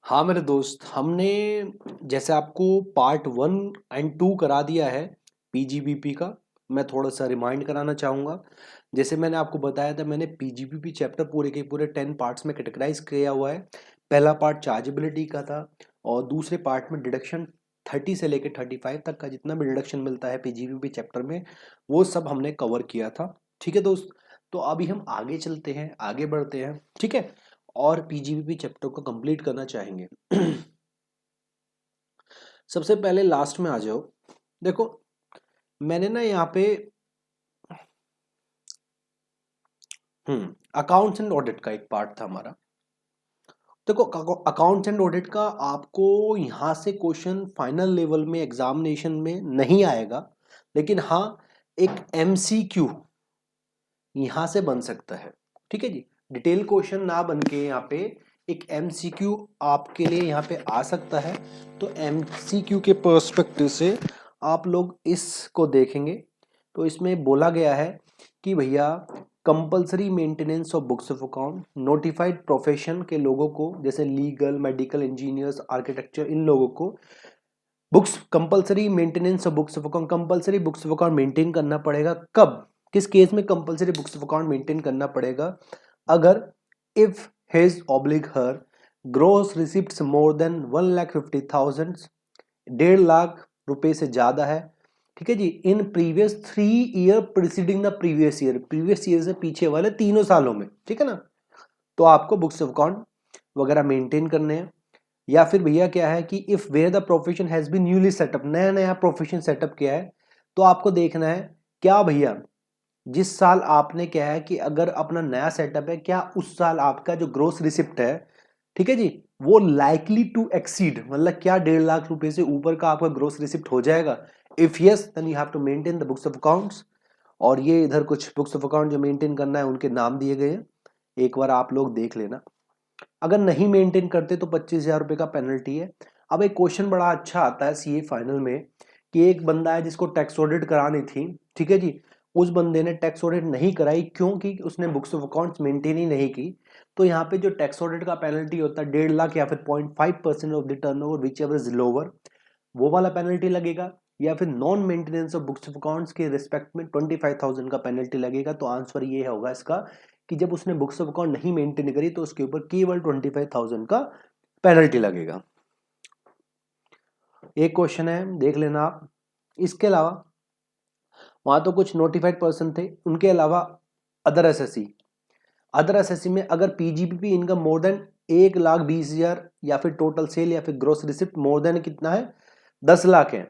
हाँ मेरे दोस्त, हमने जैसे आपको पार्ट 1 और 2 करा दिया है पीजीबीपी का। मैं थोड़ा सा रिमाइंड कराना चाहूँगा। जैसे मैंने आपको बताया था, मैंने पीजीबीपी चैप्टर पूरे के पूरे 10 पार्ट्स में कैटेगराइज किया हुआ है। पहला पार्ट चार्जेबिलिटी का था और दूसरे पार्ट में डिडक्शन 30 से लेकर 35 तक का जितना भी डिडक्शन मिलता है पीजीबीपी चैप्टर में, वो सब हमने कवर किया था। ठीक है दोस्त, तो अभी हम आगे चलते हैं, आगे बढ़ते हैं। ठीक है, और पीजीबीपी चैप्टर को कंप्लीट करना चाहेंगे। सबसे पहले लास्ट में आ जाओ। देखो, मैंने ना यहाँ पे अकाउंट्स एंड ऑडिट का एक पार्ट था हमारा। देखो, अकाउंट्स एंड ऑडिट का आपको यहाँ से क्वेश्चन फाइनल लेवल में एग्जामिनेशन में नहीं आएगा, लेकिन हाँ, एक एमसीक्यू यहाँ से बन सकता है। ठीक है जी, डिटेल क्वेश्चन ना बन के यहाँ पे एक एमसीक्यू आपके लिए यहाँ पे आ सकता है। तो एमसीक्यू के पर्सपेक्टिव से आप लोग इसको देखेंगे तो इसमें बोला गया है कि भैया, compulsory maintenance of books of account notified profession के लोगों को, जैसे लीगल, मेडिकल, इंजीनियर्स, आर्किटेक्चर, इन लोगों को books compulsory maintenance of books of account, compulsory books of account maintain करना पड़ेगा। कब, किस केस में compulsory books of account maintain करना पड़ेगा? अगर if his oblique her gross receipts more than 1,50,000, 1.5 lakh रुपए से ज्यादा है। ठीक है जी, in previous 3 year preceding the previous year, previous year से पीछे वाले तीनों सालों में। ठीक है ना, तो आपको बुक्स ऑफ अकाउंट वगैरह मेंटेन करने हैं। या फिर भैया क्या है कि if where the profession has been newly set up, नया नया प्रोफेशन सेटअप किया है, तो आपको देखना है क्या भैया, जिस साल आपने क्या है कि अगर अपना नया सेटअप है, क्या उस साल आपका जो ग्रोस रिसिप्ट है, ठीक है जी, वो लाइकली टू एक्सीड, मतलब क्या 1.5 लाख रुपए से ऊपर का आपका ग्रोस रिसिप्ट हो जाएगा? If yes, then you have to maintain the books of accounts. और ये इधर कुछ बुक्स ऑफ अकाउंट जो मेंटेन करना है उनके नाम दिए गए हैं, एक बार आप लोग देख लेना। अगर नहीं मेंटेन करते तो 25,000 रुपए का पेनल्टी है। अब एक क्वेश्चन बड़ा अच्छा आता है सीए फाइनल में कि एक बंदा है जिसको टैक्स ऑडिट करानी थी। ठीक है जी, उस बंदे ने टैक्स ऑडिट नहीं कराई क्योंकि उसने बुक्स ऑफ अकाउंट्स मेंटेन ही नहीं की। तो यहाँ पे जो टैक्स ऑडिट का पेनल्टी होता है 1.5 लाख या फिर 0.5% of the turnover which ever is lower, वो वाला पेनल्टी लगेगा। या फिर non maintenance of books of accounts के रिस्पेक्ट में 25,000 का पेनल्टी लगेगा। तो आंसर ये होगा इसका कि जब उसने बुक्स ऑफ अकाउंट नहीं मेंटेन करी तो उसके ऊपर केवल 25,000 का पेनल्टी लगेगा। एक क्वेश्चन है, देख लेना आप। इसके अलावा वहां तो कुछ नोटिफाइड पर्सन थे, उनके अलावा अदर एसएससी, अदर एसएससी में अगर पीजीबीपी इनकम मोर देन 1,20,000 या फिर टोटल सेल या फिर ग्रोस रिसिप्ट मोर देन कितना है, 10 लाख है,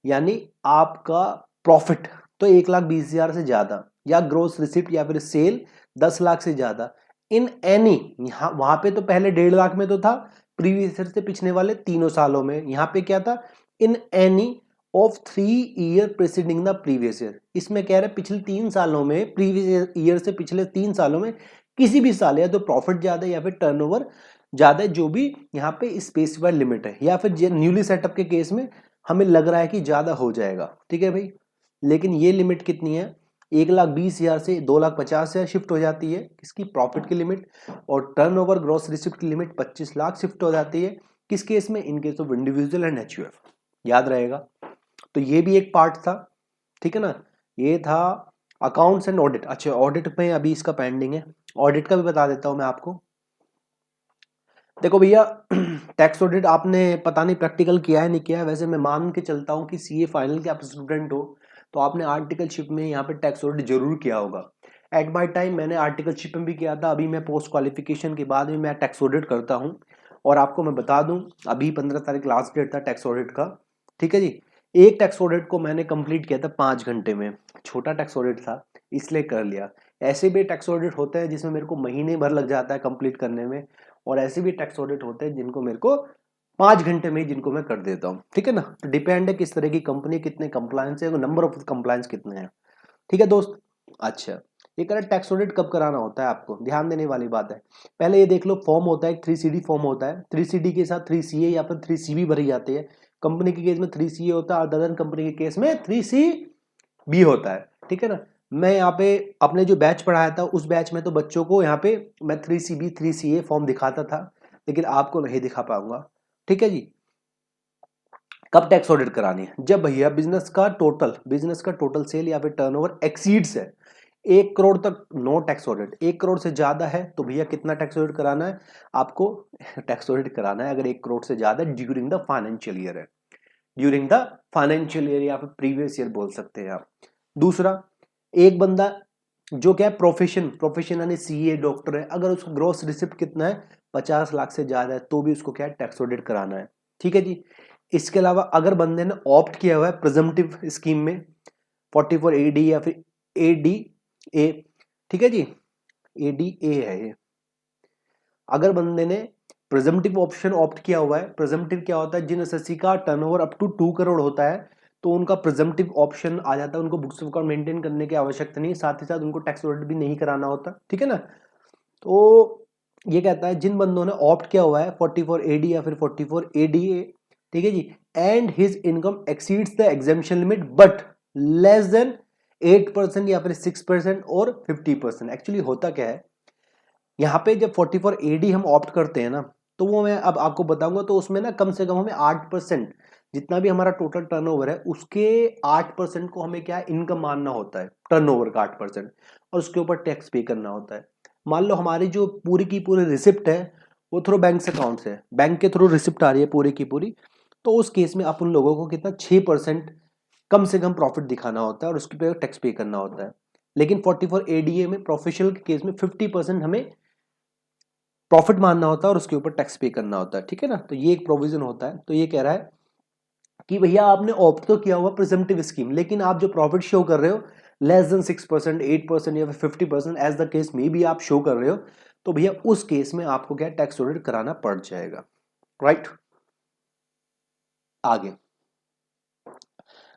यानी आपका प्रॉफिट तो 1,20,000 से ज्यादा, या ग्रोस रिसिप्ट या फिर सेल 10 लाख से ज्यादा, इन एनी, यहाँ वहां पे तो पहले 1.5 लाख में तो था प्रीवियस ईयर से पिछले वाले तीनों सालों में, यहाँ पे क्या था, in any of 3 year presiding the previous year. इसमें कह रहे पिछले 3 सालों में, प्रीवियस ईयर से पिछले 3 सालों में किसी भी साल, या तो प्रॉफिट ज्यादा है या फिर टर्नओवर ज्यादा है, जो भी यहाँ पे स्पेसिफाइड लिमिट है, या फिर न्यूली सेटअप के केस में हमें लग रहा है कि ज्यादा हो जाएगा। ठीक है भाई, लेकिन ये लिमिट कितनी है, 1,20,000 से 2,50,000 शिफ्ट हो जाती है इसकी प्रॉफिट की लिमिट, और टर्नओवर ग्रॉस रिसिप्ट की लिमिट 25 लाख शिफ्ट हो जाती है। किस केस में? इन case of individual and HUF, याद रहेगा। तो ये भी एक पार्ट था। ठीक है ना, ये था अकाउंट्स एंड ऑडिट। अच्छा, ऑडिट में अभी इसका पेंडिंग है, ऑडिट का भी बता देता हूं मैं आपको। देखो भैया, टैक्स ऑडिट आपने पता नहीं प्रैक्टिकल किया है नहीं किया है, वैसे मैं मान के चलता हूँ कि सीए फाइनल के आप स्टूडेंट हो तो आपने आर्टिकलशिप में यहाँ पे टैक्स ऑडिट जरूर किया होगा। एट माई टाइम मैंने आर्टिकलशिप में भी किया था, अभी मैं पोस्ट क्वालिफिकेशन के बाद भी मैं टैक्स ऑडिट करता हूँ। और आपको मैं बता दूं, अभी 15 तारीख लास्ट डेट था टैक्स ऑडिट का। ठीक है जी, एक टैक्स ऑडिट को मैंने कंप्लीट किया था 5 घंटे में, छोटा टैक्स ऑडिट था इसलिए कर लिया। ऐसे भी टैक्स ऑडिट होते हैं जिसमें मेरे को महीने भर लग जाता है कंप्लीट करने में, और ऐसे भी टैक्स ऑडिट होते हैं जिनको मेरे को 5 घंटे में, जिनको मैं कर देता हूँ। ठीक है ना, तो डिपेंड है किस तरह की कंपनी, कितने कंप्लायंस है, नंबर ऑफ कंप्लायंस कितने हैं। ठीक है दोस्त। अच्छा, ये करें टैक्स ऑडिट कब कराना होता है, आपको ध्यान देने वाली बात है। पहले ये देख लो, फॉर्म होता है 3CD फॉर्म होता है, 3CD के साथ 3CA या फिर 3CB भरी जाती है। कंपनी के केस में 3CA होता है और अदर कंपनी के केस में 3CB होता है। ठीक है ना, मैं यहाँ पे अपने जो बैच पढ़ाया था उस बैच में तो बच्चों को यहाँ पे मैं 3CB 3CA फॉर्म दिखाता था, लेकिन आपको नहीं दिखा पाऊंगा। ठीक है जी। कब टैक्स ऑडिट करानी है? जब भैया बिजनेस का टोटल सेल या फिर टर्नओवर एक्सीड्स है 1 करोड़ तक, नो टैक्स ऑडिट। 1 करोड़ से ज्यादा है तो भैया कितना टैक्स ऑडिट कराना है आपको? टैक्स ऑडिट कराना है अगर 1 करोड़ से ज्यादा ड्यूरिंग द फाइनेंशियल ईयर है, ड्यूरिंग द फाइनेंशियल ईयर या फिर प्रीवियस ईयर बोल सकते हैं आप। दूसरा, एक बंदा जो क्या है प्रोफेशन यानी सीए डॉक्टर है, अगर उसका ग्रॉस रिसिप्ट कितना है 50 लाख से ज्यादा है तो भी उसको क्या है टैक्स ऑडिट कराना है। ठीक है जी। इसके अलावा अगर बंदे ने ऑप्ट किया हुआ है प्रिजम्पटिव स्कीम में 44 एडी या फिर एडी ए, ठीक है जी, एडी ए है ये। अगर बंदे ने प्रिजम्पटिव ऑप्शन ऑप्ट किया हुआ है, प्रिजम्पटिव क्या होता है, जिन एसएससी का टर्नओवर अप टू 2 करोड़ होता है तो उनका प्रिजम्पटिव ऑप्शन आ जाता है, उनको बुक्स ऑफ अकाउंट मेंटेन करने की आवश्यकता नहीं, साथ ही साथ उनको टैक्स ऑडिट भी नहीं कराना होता। ठीक है ना। तो ये कहता है जिन बंदों ने ऑप्ट किया हुआ है 44 एडी या फिर 44 एडीए, ठीक है जी, and his income exceeds the exemption limit but less than 8% या फिर 6% और 50%। एक्चुअली होता क्या है यहाँ पे, जब 44 एडी हम ऑप्ट करते हैं ना तो वो मैं अब आपको बताऊंगा, तो उसमें ना कम से कम हमें 8%, जितना भी हमारा टोटल टर्नओवर है उसके 8% को हमें क्या इनकम मानना होता है, टर्नओवर का 8%, और उसके ऊपर टैक्स पे करना होता है। मान लो हमारी जो पूरी की पूरी रिसिप्ट है वो थ्रू बैंक अकाउंट से, बैंक के थ्रू रिसिप्ट आ रही है पूरी की पूरी, तो उस केस में अपन लोगों को कितना 6% कम से कम प्रॉफिट दिखाना होता है और उसके पे टैक्स पे करना होता है। लेकिन 44 एडीए में प्रोफेशनल के केस में 50% हमें प्रॉफिट मानना होता है और उसके ऊपर टैक्स पे करना होता है। ठीक है ना। तो ये एक प्रोविजन होता है। तो ये कह रहा है कि भैया आपने ऑप्ट तो किया हुआ प्रिजम्पटिव स्कीम, लेकिन आप जो प्रॉफिट शो कर रहे हो लेस देन 6%, 8% या फिर 50% एज द केस में भी आप शो कर रहे हो, तो भैया उस केस में आपको क्या टैक्स ऑडिट कराना पड़ जाएगा। राइट। आगे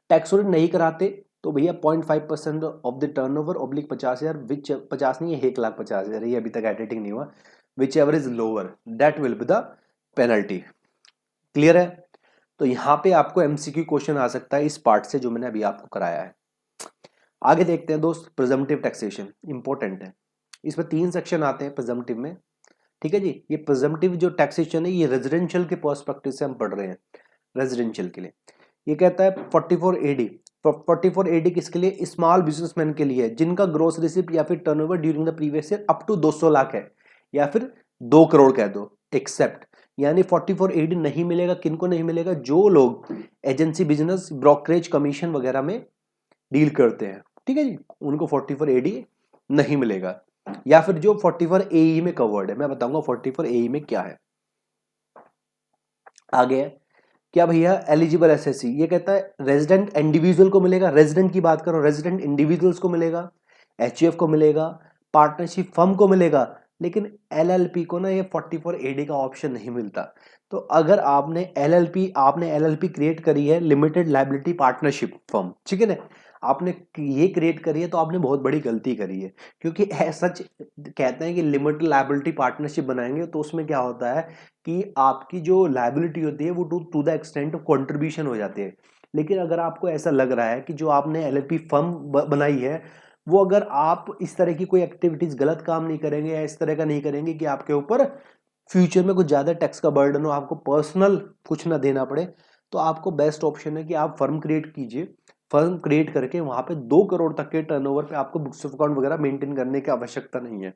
टैक्स ऑडिट नहीं कराते तो भैया 0.5% ऑफ द टर्नओवर ऑब्लिक 50,000, विच 50 नहीं है 1,50,000, ये अभी तक एडिटिंग नहीं हुआ, which ever is lower that will be the penalty. Clear है। तो यहां पे आपको एमसीक्यू क्वेश्चन आ सकता है इस पार्ट से जो मैंने अभी आपको कराया है। आगे देखते हैं दोस्त, प्रिजम्पटिव टैक्सेशन इंपॉर्टेंट है। इसमें 3 सेक्शन आते हैं प्रिजम्पटिव में। ठीक है जी। ये प्रिजम्पटिव जो टैक्सेशन है ये रेजिडेंशियल के पर्सपेक्टिव से हम पढ़ रहे हैं, रेजिडेंशियल के लिए। ये कहता है 44 एडी, 44 एडी किसके लिए? स्मॉल बिजनेसमैन के लिए जिनका ग्रोस रिसिप्ट या फिर turnover during the previous year up to 200 lakh है या फिर 2 करोड़ कह दो, एक्सेप्ट, यानी 44 एडी नहीं मिलेगा। किनको नहीं मिलेगा? जो लोग एजेंसी बिजनेस, ब्रोकरेज, कमीशन वगैरह में डील करते हैं, ठीक है जी, उनको 44 एडी नहीं मिलेगा। या फिर जो 44 एई में कवर्ड है, मैं बताऊंगा 44 एई में क्या है। आगे है क्या भैया एलिजिबल एसएससी, ये कहता है रेजिडेंट इंडिविजुअल को मिलेगा, रेजिडेंट की बात करो, रेजिडेंट इंडिविजुअल्स को मिलेगा, एचयूएफ को मिलेगा, पार्टनरशिप फर्म को मिलेगा, लेकिन एलएलपी को ना ये 44 एडी का ऑप्शन नहीं मिलता। तो अगर आपने एलएलपी क्रिएट करी है, लिमिटेड लायबिलिटी पार्टनरशिप फर्म, ठीक है ना, आपने ये क्रिएट करी है तो आपने बहुत बड़ी गलती करी है, क्योंकि सच कहते हैं कि लिमिटेड लायबिलिटी पार्टनरशिप बनाएंगे तो उसमें क्या होता है कि आपकी जो लायबिलिटी होती है वो to the extent of contribution हो जाती है। लेकिन अगर आपको ऐसा लग रहा है कि जो आपने एलएलपी फर्म बनाई है वो, अगर आप इस तरह की कोई एक्टिविटीज गलत काम नहीं करेंगे या इस तरह का नहीं करेंगे कि आपके ऊपर फ्यूचर में कुछ ज्यादा टैक्स का बर्डन हो, आपको पर्सनल कुछ ना देना पड़े, तो आपको बेस्ट ऑप्शन है कि आप फर्म क्रिएट कीजिए। फर्म क्रिएट करके वहां पे 2 करोड़ तक के टर्नओवर पे आपको बुक्स ऑफ अकाउंट वगैरह मेंटेन करने की आवश्यकता नहीं है।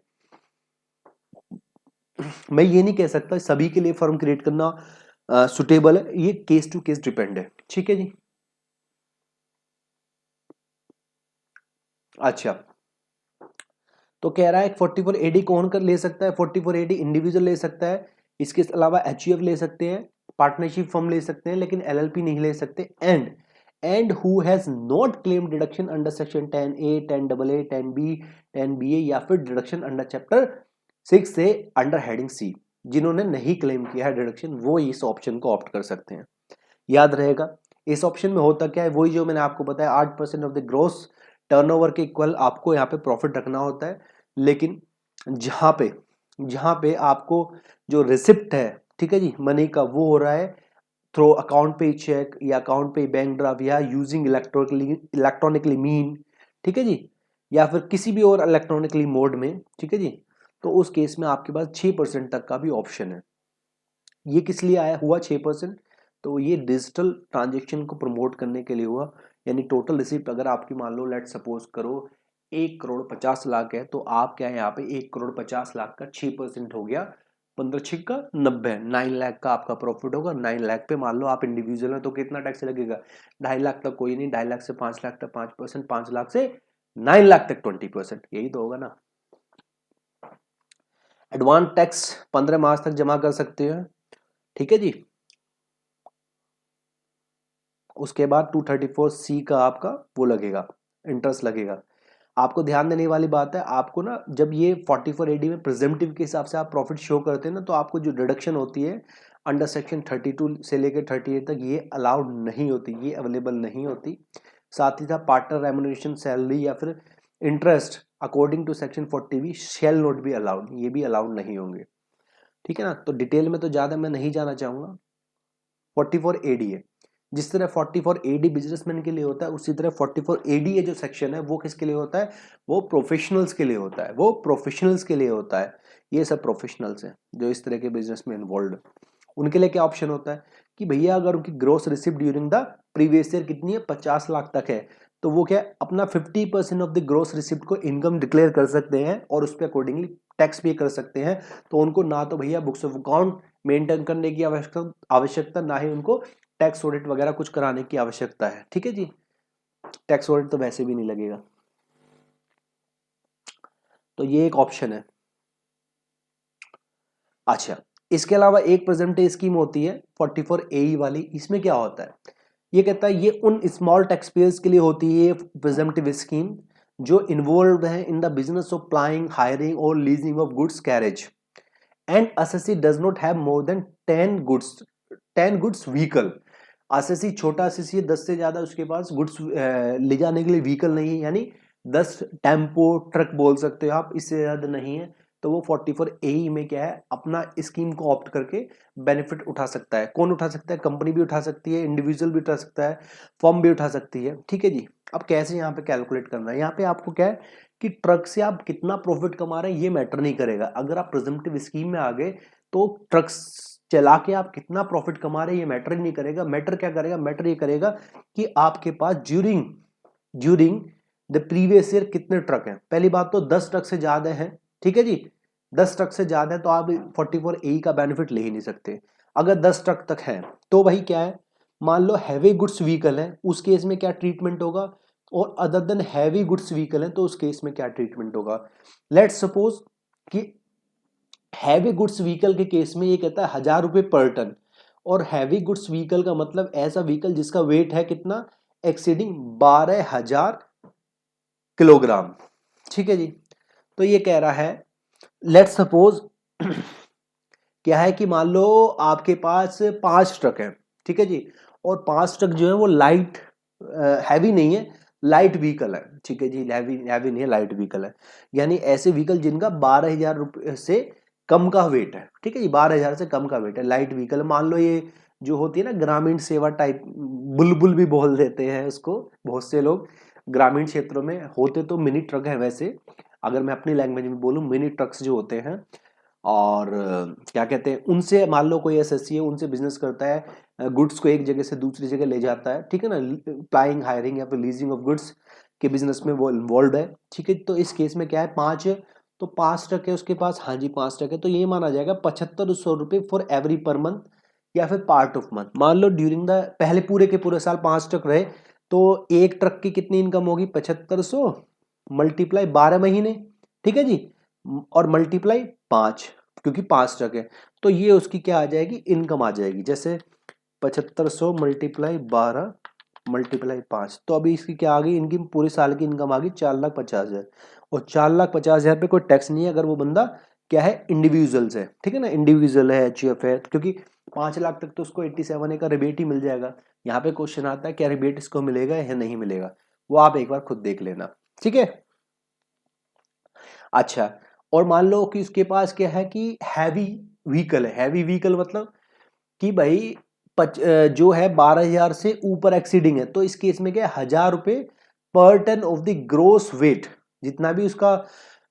मैं ये नहीं कह सकता सभी के लिए फर्म क्रिएट करना सुटेबल है, ये केस टू केस डिपेंड है। ठीक है जी। अच्छा, तो कह रहा है 44 एडी कौन कर ले सकता है? 44 एडी इंडिविजुअल ले सकता है, इसके अलावा एचयूएफ ले सकते हैं, पार्टनरशिप फर्म ले सकते हैं, लेकिन एलएलपी नहीं ले सकते। And who has not claim deduction under section 10A, 10AA, 10B, 10BA या फिर डिडक्शन अंडर चैप्टर 6 से अंडर हेडिंग सी, जिन्होंने नहीं क्लेम किया है डिडक्शन, वो इस ऑप्शन को ऑप्ट कर सकते हैं। याद रहेगा इस ऑप्शन में होता क्या है, वही जो मैंने आपको बताया 8% ऑफ द ग्रोस टर्नओवर के इक्वल आपको यहाँ पे प्रॉफिट रखना होता है। लेकिन जहां पे आपको जो रिसिप्ट है, ठीक है जी, मनी का, वो हो रहा है थ्रू अकाउंट पे चेक या अकाउंट पे बैंक ड्राफ्ट या यूजिंग इलेक्ट्रॉनिकली मीन, ठीक है जी, या फिर किसी भी और इलेक्ट्रॉनिकली मोड में, ठीक है जी, तो उस केस में आपके पास 6% तक का भी ऑप्शन है। ये किस लिए आया हुआ 6%? तो ये डिजिटल ट्रांजेक्शन को प्रमोट करने के लिए हुआ। यानी टोटल रिसिप्ट अगर आपकी मान लो लेट सपोज करो 1,50,00,000 है, तो आप क्या है यहाँ पे 1,50,00,000 का 6% हो गया, 15 6 का 90, 9 लाख का आपका प्रॉफिट होगा। 9 लाख पे मान लो आप इंडिविजुअल है तो कितना टैक्स लगेगा? 2.5 लाख तक कोई नहीं, 2.5 लाख से 5 लाख तक 5%, 5 लाख से 9 लाख तक 20%, यही तो होगा ना। एडवांस टैक्स 15 मार्च तक जमा कर सकते हैं, ठीक है जी। उसके बाद 234C का आपका वो लगेगा, इंटरेस्ट लगेगा। आपको ध्यान देने वाली बात है, आपको ना जब ये 44AD में प्रिजम्पटिव के हिसाब से आप प्रॉफिट शो करते हैं ना, तो आपको जो डिडक्शन होती है अंडर सेक्शन 32 से लेकर 38 तक ये अलाउड नहीं होती, ये अवेलेबल नहीं होती। साथ ही साथ पार्टनर रेम्युनरेशन, सैलरी या फिर interest according to section 40B shall not be allowed, ये भी अलाउड नहीं होंगे, ठीक है ना। तो डिटेल में तो ज़्यादा मैं नहीं जाना चाहूँगा। 44AD है, जिस तरह 44AD बिजनेसमैन के लिए होता है, उसी तरह 44AD ये जो सेक्शन है वो किसके लिए होता है? वो प्रोफेशनल्स के लिए होता है, वो प्रोफेशनल्स के लिए होता है। ये सब प्रोफेशनल्स हैं जो इस तरह के बिजनेस में इन्वॉल्व। उनके लिए क्या ऑप्शन होता है कि भैया अगर उनकी gross receipt during the previous year कितनी है, 50 लाख तक है, तो वो क्या अपना 50% ऑफ द ग्रोस रिसिप्ट को इनकम डिक्लेयर कर सकते हैं और उस पर अकॉर्डिंगली टैक्स पे कर सकते हैं। तो उनको ना तो भैया बुक्स ऑफ अकाउंट मेंटेन करने की आवश्यकता, ना ही उनको टैक्स ऑडिट वगैरह कुछ कराने की आवश्यकता है, ठीक है जी। टैक्स ऑडिट तो वैसे भी नहीं लगेगा, तो ये एक ऑप्शन है। अच्छा, इसके अलावा एक प्रेजेंटेज स्कीम होती है 44AE वाली। इसमें क्या होता है, ये कहता है ये उन स्मॉल टैक्स पेयर्स के लिए होती है प्रेजेंटिव स्कीम जो इन्वॉल्व है in the business of plying, hiring और leasing of goods carriage and assessee does not have more than 10 goods vehicle. Assessee छोटा असेसी है, 10 से ज्यादा उसके पास गुड्स ले जाने के लिए व्हीकल नहीं है, यानी 10 टेम्पो ट्रक बोल सकते हो आप, इससे ज्यादा नहीं है। तो वो 44AE में क्या है, अपना स्कीम को ऑप्ट करके बेनिफिट उठा सकता है। कौन उठा सकता है? कंपनी भी उठा सकती है, इंडिविजुअल भी उठा सकता है, फर्म भी उठा सकती है, ठीक है जी। अब कैसे यहाँ पे कैलकुलेट करना है, यहाँ पे आपको क्या है कि ट्रक से आप कितना प्रॉफिट कमा रहे हैं ये मैटर नहीं करेगा। अगर आप प्रेजेंटिव स्कीम में आ गए तो ट्रक्स चला के आप कितना प्रॉफिट कमा रहे हैं ये मैटर ही नहीं करेगा। मैटर क्या करेगा? मैटर ये करेगा कि आपके पास ड्यूरिंग द प्रीवियस ईयर कितने ट्रक हैं। पहली बात तो 10 ट्रक से ज्यादा है, ठीक है जी। 10 ट्रक से ज्यादा है तो आप 44AE का बेनिफिट ले ही नहीं सकते। अगर 10 ट्रक तक है तो वही क्या है, मान लो हैवी गुड्स व्हीकल है, उस केस में क्या ट्रीटमेंट होगा, और other than heavy goods vehicle है तो उस केस में क्या ट्रीटमेंट होगा। लेट्स सपोज कि हैवी गुड्स व्हीकल के केस में ये कहता है 1,000 रुपए पर टन, और हैवी गुड्स व्हीकल का मतलब ऐसा व्हीकल जिसका वेट है कितना, एक्सीडिंग 12,000 किलोग्राम, ठीक है जी। तो ये कह रहा है लेट्स सपोज क्या है कि मान लो आपके पास 5 ट्रक है, ठीक है जी, और 5 ट्रक जो है वो लाइट हैवी नहीं है, लाइट व्हीकल है, ठीक है जी। हैवी नहीं है, लाइट व्हीकल है, यानी ऐसे व्हीकल जिनका 12,000 रुपये से कम का वेट है, ठीक है जी। 12,000 से कम का वेट है, लाइट व्हीकल। मान लो ये जो होती है ना ग्रामीण सेवा टाइप, बुलबुल भी बोल देते हैं उसको बहुत से लोग, ग्रामीण क्षेत्रों में होते तो मिनी ट्रक है वैसे, अगर मैं अपनी लैंग्वेज में बोलूँ मिनी ट्रक्स जो होते हैं। और क्या कहते हैं, उनसे मान लो कोई एसएससी है, उनसे बिजनेस करता है, गुड्स को एक जगह से दूसरी जगह ले जाता है, ठीक है ना, प्लाइंग, हायरिंग या फिर लीजिंग ऑफ गुड्स के बिजनेस में वो इन्वॉल्व है, ठीक है। तो इस केस में क्या है, 5 तो 5 ट्रक है उसके पास, हाँ जी 5 ट्रक है, तो ये माना जाएगा 7,500 रुपये फॉर एवरी पर मंथ या फिर पार्ट ऑफ मंथ। मान लो ड्यूरिंग द पहले पूरे के पूरे साल 5 ट्रक रहे, तो एक ट्रक की कितनी इनकम होगी, 7,500 मल्टीप्लाई 12 महीने, ठीक है जी, और मल्टीप्लाई 5, क्योंकि 5 ट्रक है तो ये उसकी क्या आ जाएगी, इनकम आ जाएगी। जैसे 7,500 मल्टीप्लाई 12 मल्टीप्लाई 5, तो अभी इसकी क्या आ गई, इनकी पूरे साल की इनकम आ गई 4,50,000, और 4,50,000 पे कोई टैक्स नहीं है अगर वो बंदा क्या है, इंडिविजुअल्स है, ठीक है ना, इंडिविजुअल है, एचयूएफ है, क्योंकि 5 लाख तक तो उसको 87A का रिबेट ही मिल जाएगा। यहाँ पे क्वेश्चन आता है क्या रिबेट इसको मिलेगा या नहीं मिलेगा, वो आप एक बार खुद देख लेना, ठीक है। अच्छा, और मान लो कि उसके पास क्या है कि हैवी व्हीकल है, हैवी व्हीकल मतलब कि भाई जो है 12,000 से ऊपर एक्सीडिंग है, तो इस केस में क्या है, 1,000 रुपये पर ton of the gross weight, जितना भी उसका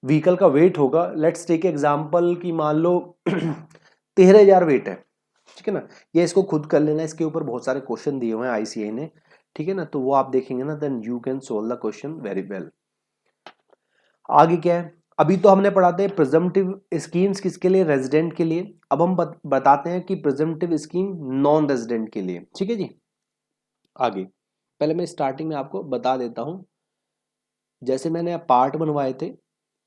व्हीकल का वेट होगा। लेट्स टेक एग्जांपल कि मान लो 13,000 वेट है, ठीक है ना, ये इसको खुद कर लेना, इसके ऊपर बहुत सारे क्वेश्चन दिए हुए हैं आईसीएआई ने, ठीक है ना, तो वो आप देखेंगे ना, then you can solve the question very well. आगे क्या है, अभी तो हमने पढ़ाते हैं प्रिजम्पटिव स्कीम्स किसके लिए, रेजिडेंट के लिए। अब हम बताते हैं कि प्रिजम्पटिव स्कीम नॉन रेजिडेंट के लिए, ठीक है जी। आगे पहले मैं स्टार्टिंग में आपको बता देता हूं, जैसे मैंने पार्ट बनवाए थे,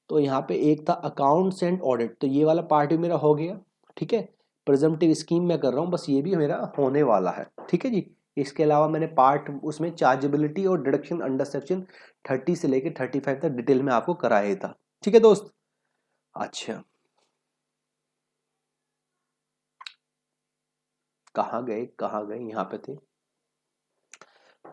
तो यहाँ पे एक था अकाउंट्स एंड ऑडिट, तो ये वाला पार्ट भी मेरा हो गया, ठीक है। प्रिजम्पटिव स्कीम मैं कर रहा हूँ, बस ये भी मेरा होने वाला है, ठीक है जी। इसके अलावा मैंने पार्ट उसमें चार्जेबिलिटी और डिडक्शन अंडर सेक्शन 30 से लेकर 35 तक डिटेल में आपको कराया था, ठीक है दोस्त। अच्छा, कहाँ गए, यहाँ पे थे।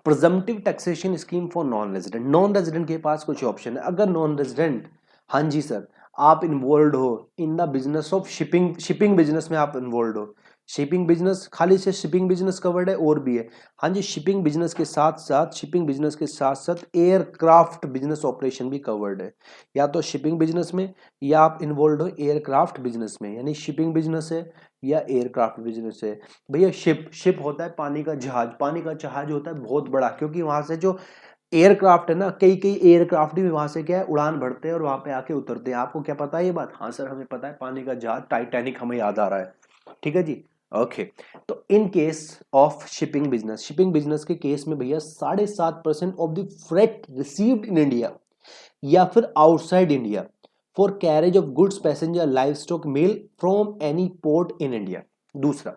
Presumptive taxation scheme for non resident, non resident के पास कुछ ऑप्शन है। अगर नॉन रेजिडेंट, हाँ जी सर, आप इन्वॉल्व हो इन the business of shipping, shipping business में आप इन्वॉल्व हो, शिपिंग बिजनेस, खाली से शिपिंग बिजनेस कवर्ड है और भी है, हाँ जी, शिपिंग बिजनेस के साथ साथ, शिपिंग बिजनेस के साथ साथ एयरक्राफ्ट बिजनेस ऑपरेशन भी कवर्ड है। या तो शिपिंग बिजनेस में, या आप इन्वॉल्व हो एयरक्राफ्ट बिजनेस में, यानी शिपिंग बिजनेस है या एयरक्राफ्ट बिजनेस है। भैया शिप होता है पानी का जहाज, पानी का जहाज होता है बहुत बड़ा, क्योंकि वहां से जो एयरक्राफ्ट है ना, कई कई एयरक्राफ्ट भी वहां से क्या है उड़ान भरते हैं और वहां पे आके उतरते हैं। आपको क्या पता है ये बात? हाँ सर, हमें पता है, पानी का जहाज टाइटैनिक हमें याद आ रहा है, ठीक है जी। ओके, तो in case of shipping business, shipping business के केस में भैया 7.5% of the freight received in India या फिर outside India for carriage of goods, passenger, live stock, mail from any port in India. दूसरा,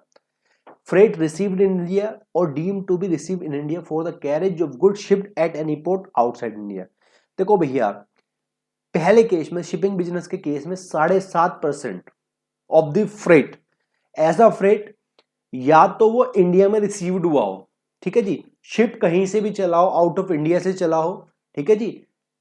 freight received in India or deemed to be received in India for the carriage of goods shipped at any port outside India। देखो भैया, पहले case में, shipping business के case में 7.5% of the freight, ऐसा freight या तो वो इंडिया में रिसीव्ड हुआ हो, ठीक है जी, शिप कहीं से भी चला हो, आउट ऑफ इंडिया से चला हो, ठीक है जी।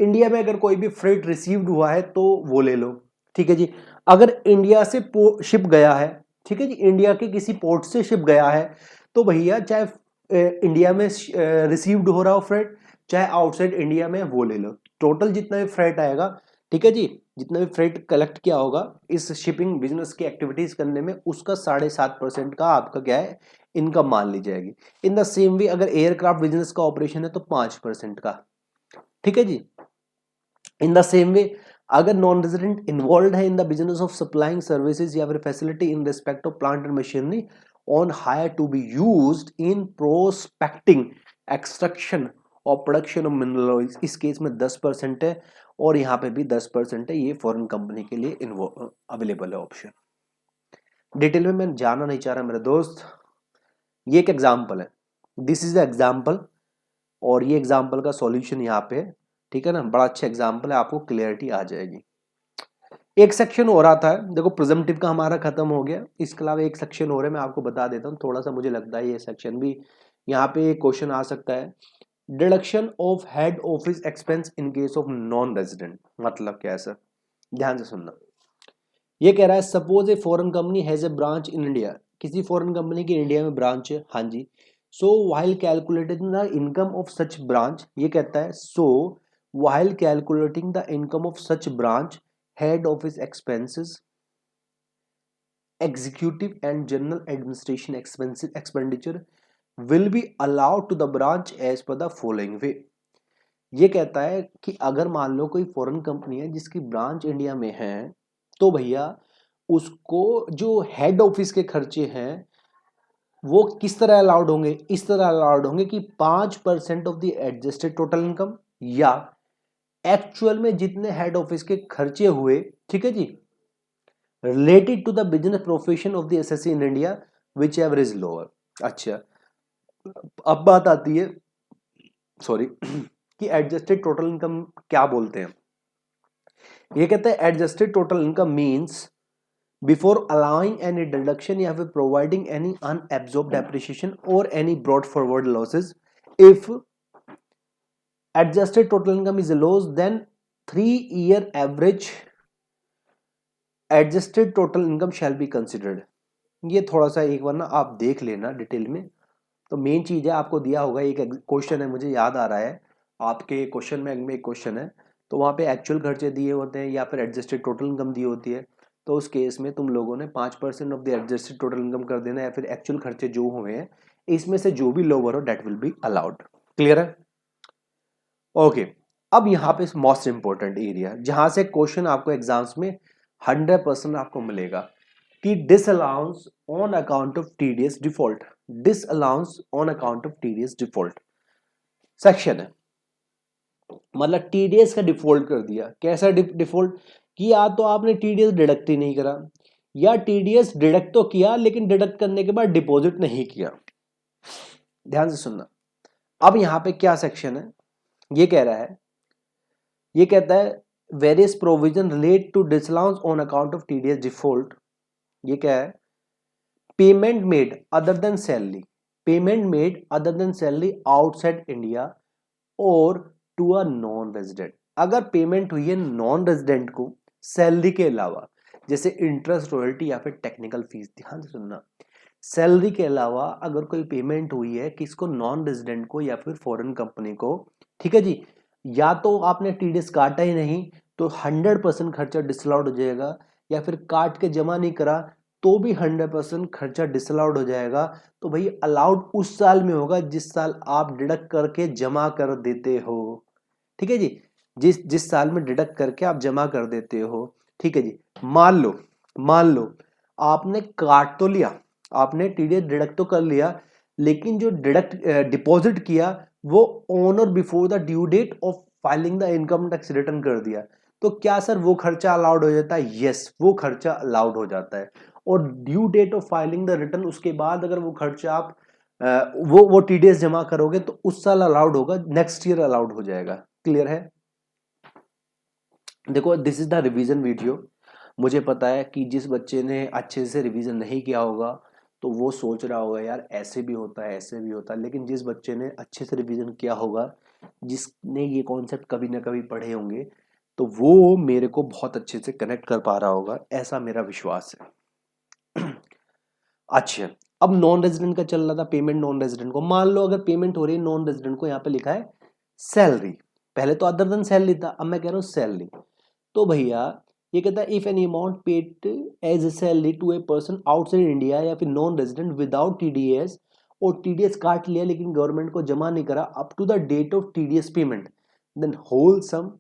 इंडिया में अगर कोई भी फ्रेट रिसीव्ड हुआ है तो वो ले लो, ठीक है जी। अगर इंडिया से शिप गया है, ठीक है जी, इंडिया के किसी पोर्ट से शिप गया है, तो भैया चाहे इंडिया में रिसीव्ड हो रहा हो फ्रेट, चाहे आउटसाइड इंडिया में, वो ले लो। टोटल जितना भी फ्रेट आएगा, ठीक है जी, जितना भी फ्रेट कलेक्ट किया होगा इस शिपिंग बिजनेस की एक्टिविटीज करने में, उसका 7.5% का आपका क्या है, इनकम मान ली जाएगी। इन द सेम वे अगर एयरक्राफ्ट बिजनेस का ऑपरेशन है तो 5% का, ठीक है जी। इन द सेम वे अगर नॉन रेजिडेंट इन्वॉल्व है in the business of supplying services या फिर facility in respect of plant and machinery on hire to be used in prospecting, extraction और प्रोडक्शन ऑफ मिनरल, इस case में 10% है, और यहाँ पे भी 10% है। ये फॉरेन कंपनी के लिए अवेलेबल है ऑप्शन। डिटेल में मैं जाना नहीं चाह रहा मेरे दोस्त, ये एक एग्जाम्पल है, दिस इज द एग्जाम्पल, और ये एग्जाम्पल का सॉल्यूशन यहाँ पे है, ठीक है ना, बड़ा अच्छा एग्जाम्पल है, आपको क्लियरिटी आ जाएगी। एक सेक्शन हो रहा था, देखो प्रिजम्पटिव का हमारा खत्म हो गया, इसके अलावा एक सेक्शन हो रहा है, मैं आपको बता देता हूँ, थोड़ा सा मुझे लगता है ये सेक्शन भी यहाँ पे एक क्वेश्चन आ सकता है। Deduction of head office expense in case of non resident, मतलब क्या है सर, ध्यान से सुनना। ये कह रहा है suppose a foreign company has a branch in India, किसी फॉरेन कंपनी की इंडिया में ब्रांच है, हाँ जी। So while calculating the income of such branch, ये कहता है so while calculating the income of such branch, head office expenses, executive and general administration expenditure will be allowed to the branch as per the following way. ये कहता है कि अगर मान लो कोई फॉरेन कंपनी है जिसकी ब्रांच इंडिया में है, तो भैया उसको जो हेड ऑफिस के खर्चे हैं वो किस तरह अलाउड होंगे, इस तरह अलाउड होंगे कि 5% of the adjusted total income, या एक्चुअल में जितने हेड ऑफिस के खर्चे हुए, ठीक है जी, related to the business profession of the SSC in India whichever is lower. अच्छा, अब बात आती है, सॉरी, कि एडजस्टेड टोटल इनकम क्या बोलते हैं। ये कहते हैं adjusted total income means before allowing any deduction या फिर प्रोवाइडिंग एनी अनएब्सॉर्ब्ड डेप्रिसिएशन और any brought forward losses, if adjusted total income is low then 3-year average adjusted total income shall be considered। ये थोड़ा सा एक बार ना आप देख लेना डिटेल में, तो मेन चीज है, आपको दिया होगा एक क्वेश्चन है, मुझे याद आ रहा है, आपके क्वेश्चन में एक क्वेश्चन है, तो वहां पे एक्चुअल खर्चे दिए होते हैं या फिर एडजस्टेड टोटल इनकम दी होती है, तो उस केस में तुम लोगों ने 5% of the adjusted total income कर देना, या फिर एक्चुअल खर्चे जो हुए हैं इसमें से जो भी लोअर हो that will be allowed. Clear है? ओके, अब यहाँ पे मोस्ट इंपॉर्टेंट एरिया जहां से क्वेश्चन आपको एग्जाम्स में 100% आपको मिलेगा कि disallowance on account of TDS default. Disallowance on account of TDS default section है, मतलब टीडीएस का डिफॉल्ट कर दिया। कैसा डिफॉल्ट कि या तो आपने टीडीएस डिडक्ट ही नहीं करा, या टीडीएस डिडक्ट तो किया लेकिन डिडक्ट करने के बाद डिपॉजिट नहीं किया। ध्यान से सुनना, अब यहां पे क्या सेक्शन है, ये कह रहा है, ये कहता है various provision relate to disallowance on account of TDS default. ये क्या है? Payment made other than salary, payment made other than salary outside India और टू अ नॉन रेजिडेंट। अगर पेमेंट हुई है नॉन रेजिडेंट को सैलरी के अलावा, जैसे इंटरेस्ट, रॉयल्टी या फिर टेक्निकल फीस, ध्यान से सुनना, सैलरी के अलावा अगर कोई पेमेंट हुई है किसको, नॉन रेजिडेंट को या फिर फॉरेन कंपनी को, ठीक है जी, या तो आपने टीडीएस काटा ही नहीं तो 100% खर्चा डिसअलाउड हो जाएगा, या फिर काट के जमा नहीं करा तो भी 100% खर्चा डिसअलाउड हो जाएगा। तो भाई अलाउड उस साल में होगा जिस साल आप डिडक्ट करके जमा कर देते हो। ठीक है जी, जिस साल में डिडक्ट करके आप जमा कर देते हो। ठीक है जी, मान लो आपने काट तो लिया, आपने टीडीएस डिडक्ट तो कर लिया, लेकिन जो डिडक्ट डिपॉजिट किया वो ऑन और before the due date of filing the income tax return कर दिया, तो क्या सर वो खर्चा अलाउड हो जाता है? यस, वो खर्चा अलाउड हो जाता है। और due date of filing the return, उसके बाद अगर वो खर्चा आप वो टीडीएस जमा करोगे तो उस साल अलाउड होगा, नेक्स्ट ईयर अलाउड हो जाएगा। क्लियर है? देखो, this is the revision video. मुझे पता है कि जिस बच्चे ने अच्छे से रिवीजन नहीं किया होगा तो वो सोच रहा होगा यार ऐसे भी होता है, ऐसे भी होता है, लेकिन जिस बच्चे ने अच्छे से रिवीजन किया होगा, जिसने ये कॉन्सेप्ट कभी ना कभी पढ़े होंगे, तो वो मेरे को बहुत अच्छे से कनेक्ट कर पा रहा होगा, ऐसा मेरा विश्वास है। अच्छा, अब नॉन रेजिडेंट का चल रहा था, पेमेंट नॉन रेजिडेंट को, मान लो अगर पेमेंट हो रही है नॉन रेजिडेंट को, यहाँ पे लिखा है सैलरी, पहले तो अदर देन सैलरी था, अब मैं कह रहा हूँ सैलरी। तो भैया ये कहता है if any amount paid as a salary to a person outside India या फिर नॉन रेजिडेंट विदाउट टीडीएस, और टीडीएस काट लिया लेकिन गवर्नमेंट को जमा नहीं करा up to the date of TDS payment, then whole sum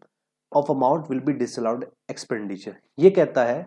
of amount will be disallowed expenditure. ये कहता है,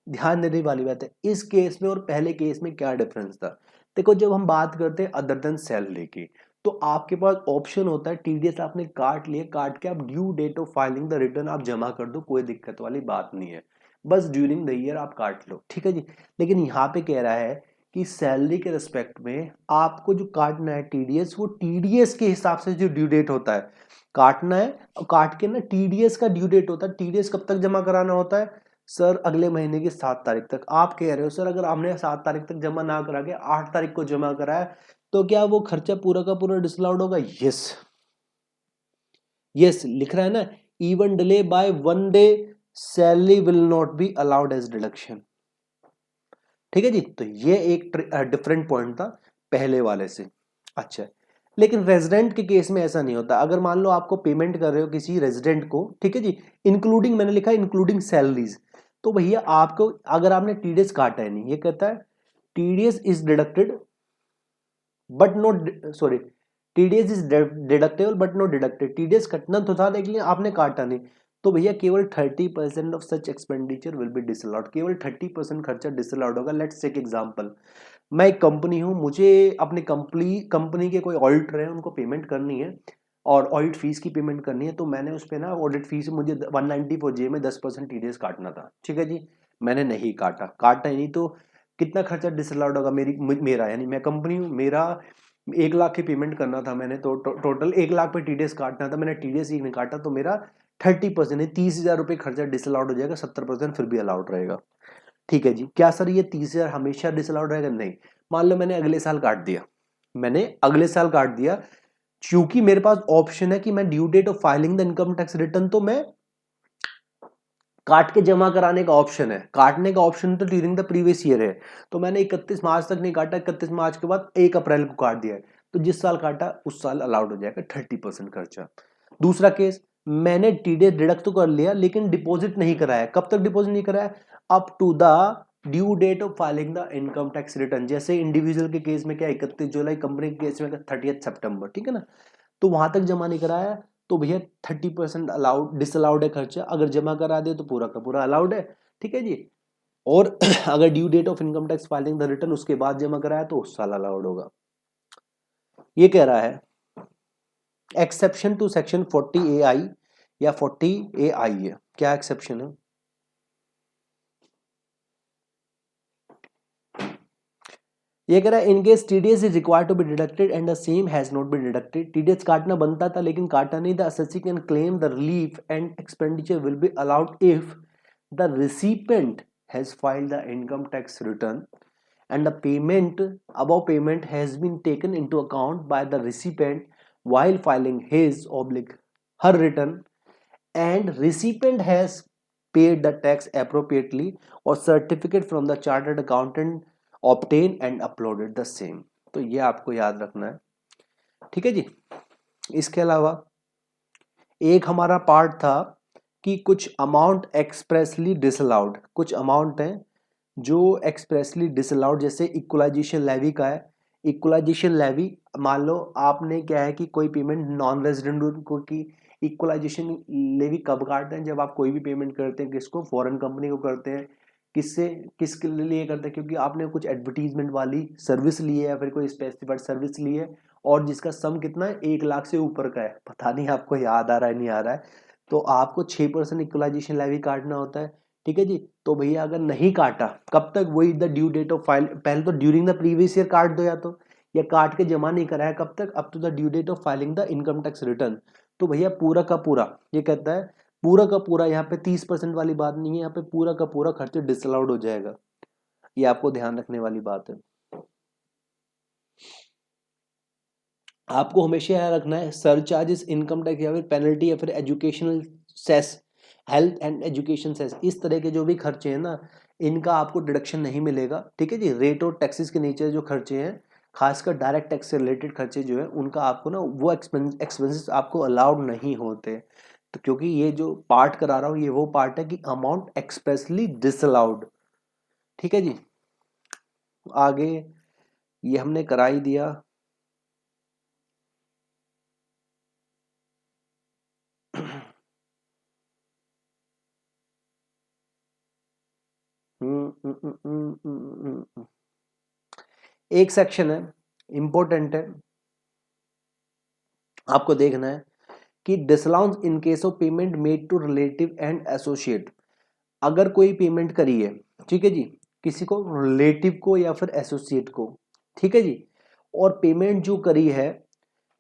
ध्यान देने वाली बात है, इस केस में और पहले केस में क्या डिफरेंस था। देखो, जब हम बात करते हैं अदर देन सैलरी की, तो आपके पास ऑप्शन होता है, टीडीएस आपने काट लिए, काट के आप due date of filing the return आप जमा कर दो, कोई दिक्कत वाली बात नहीं है, बस ड्यूरिंग द ईयर आप काट लो। ठीक है जी, लेकिन यहाँ पे कह रहा है कि सैलरी के रिस्पेक्ट में आपको जो काटना है टीडीएस, वो टीडीएस के हिसाब से जो ड्यू डेट होता है काटना है, और काट के ना टीडीएस का ड्यू डेट होता है। टीडीएस कब तक जमा कराना होता है सर? अगले महीने की 7 तारीख तक। आप कह रहे हो सर अगर हमने 7 तारीख तक जमा ना करा के 8 तारीख को जमा कराया तो क्या वो खर्चा पूरा का पूरा डिसअलाउड होगा? यस, यस लिख रहा है ना, even delay by 1 day salary will not be allowed as deduction. ठीक है जी, तो ये एक डिफरेंट पॉइंट था पहले वाले से। अच्छा, लेकिन रेजिडेंट के केस में ऐसा नहीं होता। अगर मान लो आपको पेमेंट कर रहे हो किसी रेजिडेंट को, ठीक है जी, इंक्लूडिंग, मैंने लिखा है इंक्लूडिंग सैलरीज, तो भैया आपको, अगर आपने टीडीएस काटा है नहीं, ये कहता है TDS is deducted but not, sorry, TDS is deductible but not deducted. TDS कटना तो था लेकिन आपने काटा नहीं, तो भैया केवल 30% of such expenditure will be disallowed, केवल 30% खर्चा डिसअलाउड होगा। लेट्स टेक एग्जांपल, मैं एक कंपनी हूं, मुझे अपने कंपनी के कोई ऑडिटर है, उनको पेमेंट करनी है और ऑडिट फीस की पेमेंट करनी है, तो मैंने उस पर ना ऑडिट फीस मुझे 194J में 10% टीडीएस काटना था। ठीक है जी, मैंने नहीं काटा ही नहीं, तो कितना खर्चा डिसअलाउड होगा मेरा, यानी मैं कंपनी हूँ, मेरा 1 लाख की पेमेंट करना था मैंने, तो टोटल 1 लाख पे टीडीएस काटना था, मैंने टीडीएस ही नहीं काटा, तो मेरा 30% है, 30,000 रुपये खर्चा डिसअलाउड हो जाएगा, 70% फिर भी अलाउड रहेगा। ठीक है जी, क्या सर ये 30,000 हमेशा डिसअलाउड रहेगा? नहीं, मान लो मैंने अगले साल काट दिया, क्योंकि मेरे पास ऑप्शन है कि मैं due date of filing the income tax return, तो मैं काट के जमा कराने का ऑप्शन है, काटने का ऑप्शन तो ड्यूरिंग द प्रीवियस ईयर है, तो मैंने 31 मार्च तक नहीं काटा, 31 मार्च के बाद 1 अप्रैल को काट दिया है, तो जिस साल काटा उस साल अलाउड हो जाएगा 30% खर्चा। दूसरा केस, मैंने टीडीएस डिडक्ट तो कर लिया लेकिन डिपॉजिट नहीं कराया। कब तक डिपॉजिट नहीं कराया? Up to the due date of filing the income tax return. जैसे इंडिविजुअल के केस में क्या 31 जुलाई, कंपनी के केस में 30 सितंबर, ठीक है ना, तो वहां तक जमा नहीं कराया तो भैया 30% अलाउड, डिसअलाउड है खर्चा। अगर जमा करा दे तो पूरा का पूरा अलाउड है, ठीक है जी। और अगर due date of income tax filing the return उसके बाद जमा कराया तो उस साल अलाउड होगा। ये कह रहा है एक्सेप्शन टू सेक्शन 40 AI या 40 AI है। क्या एक्सेप्शन है? ये कह रहा है in case TDS is required to be deducted and the same has not been deducted. TDS काटना बनता था लेकिन काटा नहीं। The assessee can claim the relief and expenditure will be allowed if the recipient has filed the income tax return and the payment, above payment has been taken into account by the recipient while filing his oblique her return and recipient has paid the tax appropriately or certificate from the chartered accountant obtained and uploaded the same। तो ये आपको याद रखना है, ठीक है जी। इसके अलावा एक हमारा पार्ट था कि कुछ अमाउंट एक्सप्रेसली डिसअलाउड, कुछ अमाउंट है जो एक्सप्रेसली डिसअलाउड। जैसे इक्वलाइजेशन लेवी का है। इक्वलाइजेशन लेवी, मान लो आपने क्या है कि कोई पेमेंट नॉन रेजिडेंट को की, इक्वलाइजेशन लेवी कब काटते हैं? जब आप कोई भी पेमेंट करते हैं, किसको? फॉरेन कंपनी को करते हैं। किससे, किसके लिए करते हैं? क्योंकि आपने कुछ एडवर्टीजमेंट वाली सर्विस ली है या फिर कोई स्पेसिफाइड सर्विस ली है और जिसका सम कितना है, 1 लाख से ऊपर का है। पता नहीं आपको याद आ रहा है नहीं आ रहा है, तो आपको 6% इक्वलाइजेशन लेवी काटना होता है, ठीक है जी। तो भैया अगर नहीं काटा, कब तक? वही the due date of file, पहले तो ड्यूरिंग द प्रीवियस ईयर काट दो या काट के जमा नहीं कराया, कब तक? Up to the due date of filing the income tax return. तो भैया पूरा का पूरा, ये कहता है पूरा का पूरा, यहाँ पे 30% वाली बात नहीं है, यहाँ पे पूरा का पूरा खर्च डिसअलाउड हो जाएगा। ये आपको ध्यान रखने वाली बात है। आपको हमेशा याद रखना है सरचार्जेस, इनकम टैक्स या फिर पेनल्टी या फिर educational cess, health and education cess, इस तरह के जो भी खर्चे हैं ना, इनका आपको डिडक्शन नहीं मिलेगा, ठीक है जी। रेट और टैक्सेस के नीचे जो खर्चे हैं, खासकर डायरेक्ट टैक्स से रिलेटेड खर्चे जो है, उनका आपको ना वो एक्सपेंसेस आपको अलाउड नहीं होते। तो क्योंकि ये जो पार्ट करा रहा हूँ ये वो पार्ट है कि अमाउंट एक्सप्रेसली डिसअलाउड, ठीक है जी। आगे ये हमने करा ही दिया। एक सेक्शन है इंपॉर्टेंट है, आपको देखना है कि disallowance in case of payment made to relative and associate. अगर कोई पेमेंट करी है, ठीक है जी, किसी को, रिलेटिव को या फिर एसोसिएट को, ठीक है जी, और पेमेंट जो करी है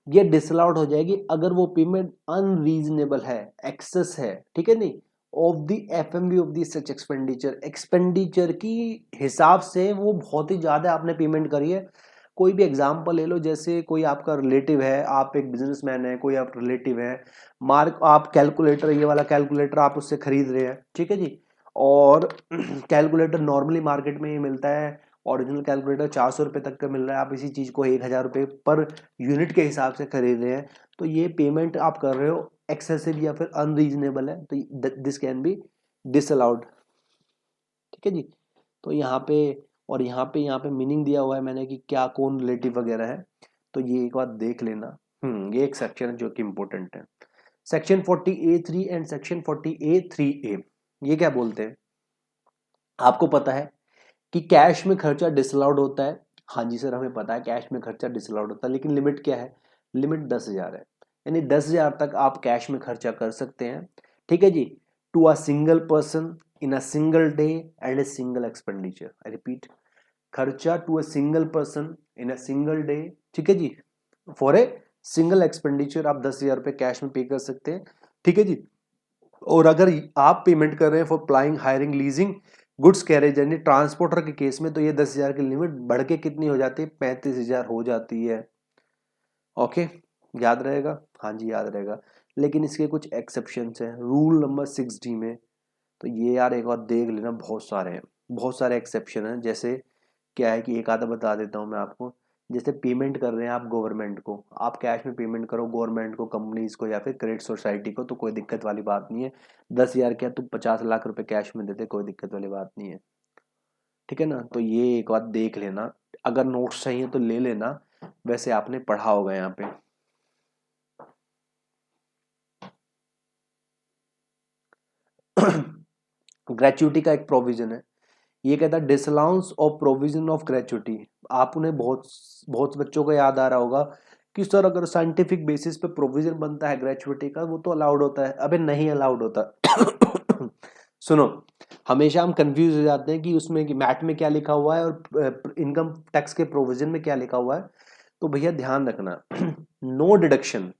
ये डिसअलाउड हो जाएगी अगर वो पेमेंट अनरीजनेबल है, एक्सेस है, ठीक है नहीं, of the FMV of the such expenditure, expenditure की हिसाब से वो बहुत ही ज्यादा आपने पेमेंट करी है। कोई भी एग्जांपल ले लो, जैसे कोई आपका रिलेटिव है, आप एक बिजनेसमैन है, कोई आप रिलेटिव है, मार्क आप कैलकुलेटर, ये वाला कैलकुलेटर आप उससे खरीद रहे हैं, ठीक है जी, और कैलकुलेटर नॉर्मली मार्केट में ये मिलता है, ओरिजिनल कैलकुलेटर 400 रुपये तक का मिल रहा है, आप इसी चीज को 1000 रुपये पर यूनिट के हिसाब से खरीद रहे हैं, तो ये पेमेंट आप कर रहे हो एक्सेसिव या फिर अनरीजनेबल है, तो दिस कैन बी डिसअलाउड, ठीक है जी। तो यहाँ पे और यहाँ पे मीनिंग दिया हुआ है मैंने कि क्या कौन रिलेटिव वगैरह है, तो ये एक बार देख लेना। ये एक सेक्शन है जो कि इंपॉर्टेंट है, section 40A3 and section 40A3A। ये क्या बोलते हैं? आपको पता है कि कैश में खर्चा डिसअलाउड होता है। हाँ जी सर, हमें पता है कैश में खर्चा डिसअलाउड होता है, लेकिन लिमिट क्या है? लिमिट 10,000 है, यानी 10,000 तक आप कैश में खर्चा कर सकते हैं, ठीक है जी, to a single person in a single day and a single expenditure. I repeat, खर्चा to a single person in a single day, ठीक है जी, फॉर ए सिंगल एक्सपेंडिचर आप 10,000 रुपये कैश में पे कर सकते हैं, ठीक है जी। और अगर आप पेमेंट कर रहे हैं for plying, hiring, leasing, goods carriage यानी ट्रांसपोर्टर के केस में, तो ये 10,000 की लिमिट बढ़ के कितनी हो जाती है? 35,000 हो जाती है। ओके, याद रहेगा? हाँ जी याद रहेगा, लेकिन इसके कुछ एक्सेप्शंस हैं रूल नंबर 6D में, तो ये यार एक बार देख लेना, बहुत सारे हैं, बहुत सारे एक्सेप्शन हैं। जैसे क्या है कि एक आधा बता देता हूँ मैं आपको, जैसे पेमेंट कर रहे हैं आप गवर्नमेंट को, आप कैश में पेमेंट करो गवर्नमेंट को, कंपनीज को या फिर क्रेडिट सोसाइटी को, तो कोई दिक्कत वाली बात नहीं है। 10,000 क्या तुम 50 लाख रुपए कैश में देते, कोई दिक्कत वाली बात नहीं है, ठीक है ना। तो ये एक बात देख लेना, अगर नोट्स चाहिए तो ले लेना, वैसे आपने पढ़ा होगा यहाँ पे। ग्रेचुइटी का एक प्रोविजन है, ये कहता है disallowance of provision of gratuity. आप उन्हें बहुत बहुत बच्चों को याद आ रहा होगा कि सर अगर साइंटिफिक बेसिस पे प्रोविजन बनता है ग्रेचुइटी का वो तो अलाउड होता है, अबे नहीं अलाउड होता। सुनो, हमेशा हम कंफ्यूज हो जाते हैं कि उसमें कि मैट में क्या लिखा हुआ है और इनकम टैक्स के प्रोविजन में क्या लिखा हुआ है। तो भैया ध्यान रखना, no deduction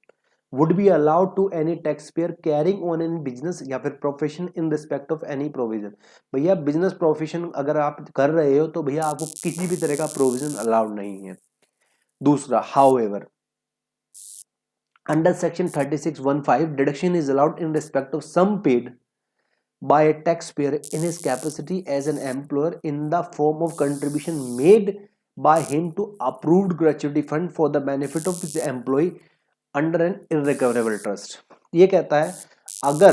would be allowed to any taxpayer carrying on any business या फिर profession in respect of any provision। भैया बिजनेस प्रोफेशन अगर आप कर रहे हो तो भैया आपको किसी भी तरह का प्रोविजन अलाउड नहीं है। दूसरा, however under section 36(1)(5) deduction is allowed in respect of sum paid by a taxpayer in his capacity as an employer in the form of contribution made by him to approved gratuity fund for the benefit of his employee under an irrecoverable trust. ये कहता है अगर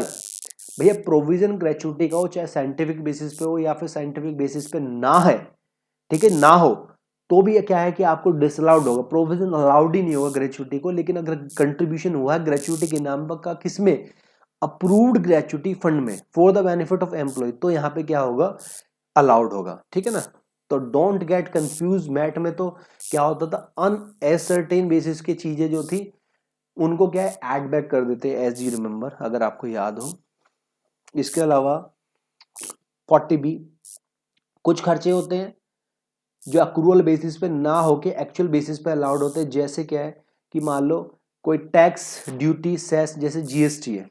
भैया provision gratuity का हो, चाहे scientific basis पे हो या फिर साइंटिफिक बेसिस पे ना है, ठीक है, ना हो, तो भी क्या है कि आपको डिसअलाउड होगा, प्रोविजन अलाउड ही नहीं होगा ग्रेचुइटी को। लेकिन अगर कंट्रीब्यूशन हुआ है ग्रेचुइटी के नाम पर का किसमें, अप्रूव्ड ग्रेचुइटी फंड में for the benefit of employee, तो यहाँ पे क्या होगा, अलाउड होगा, ठीक है ना। तो डोंट गेट कंफ्यूज, मैट में तो क्या होता था, अनएसर्टेन बेसिस की चीजें जो थी उनको क्या है एड बैक कर देते हैं एज यू रिमेंबर, अगर आपको याद हो। इसके अलावा 40B कुछ खर्चे होते हैं जो अक्रूवल बेसिस पे ना होके एक्चुअल बेसिस पे अलाउड होते हैं। जैसे क्या है कि मान लो कोई टैक्स ड्यूटी सेस जैसे जीएसटी है,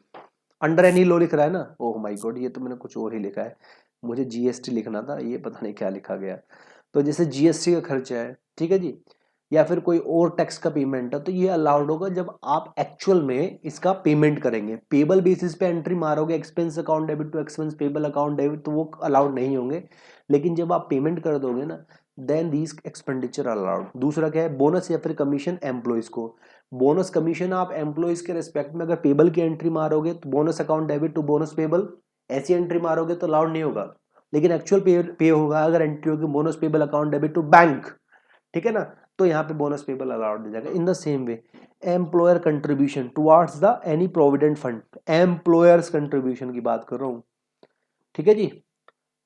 अंडर एनी लॉ लिख रहा है ना, ओह माय गॉड ये तो मैंने कुछ और ही लिखा है, मुझे जीएसटी लिखना था, ये पता नहीं क्या लिखा गया। तो जैसे जीएसटी का खर्चा है, ठीक है जी, या फिर कोई और टैक्स का पेमेंट है, तो ये अलाउड होगा जब आप एक्चुअल में इसका पेमेंट करेंगे। पेबल बेसिस पे एंट्री मारोगे expense account debit to expense payable account debit, तो वो अलाउड नहीं होंगे। लेकिन जब आप पेमेंट कर दोगे ना, देन दीज एक्सपेंडिचर अलाउड। दूसरा क्या है, बोनस या फिर कमीशन एम्प्लॉइज को, बोनस कमीशन आप एम्प्लॉइज के रिस्पेक्ट में अगर पेबल की एंट्री मारोगे तो bonus account debit to bonus payable, ऐसी एंट्री मारोगे तो अलाउड नहीं होगा। लेकिन एक्चुअल पे होगा अगर एंट्री होगी bonus payable account debit to bank, ठीक है ना, तो यहाँ पे बोनस पेबल अलाउड हो जाएगा। In the same way employer contribution towards the any provident fund, employers contribution की बात कर रहा हूँ, ठीक है जी,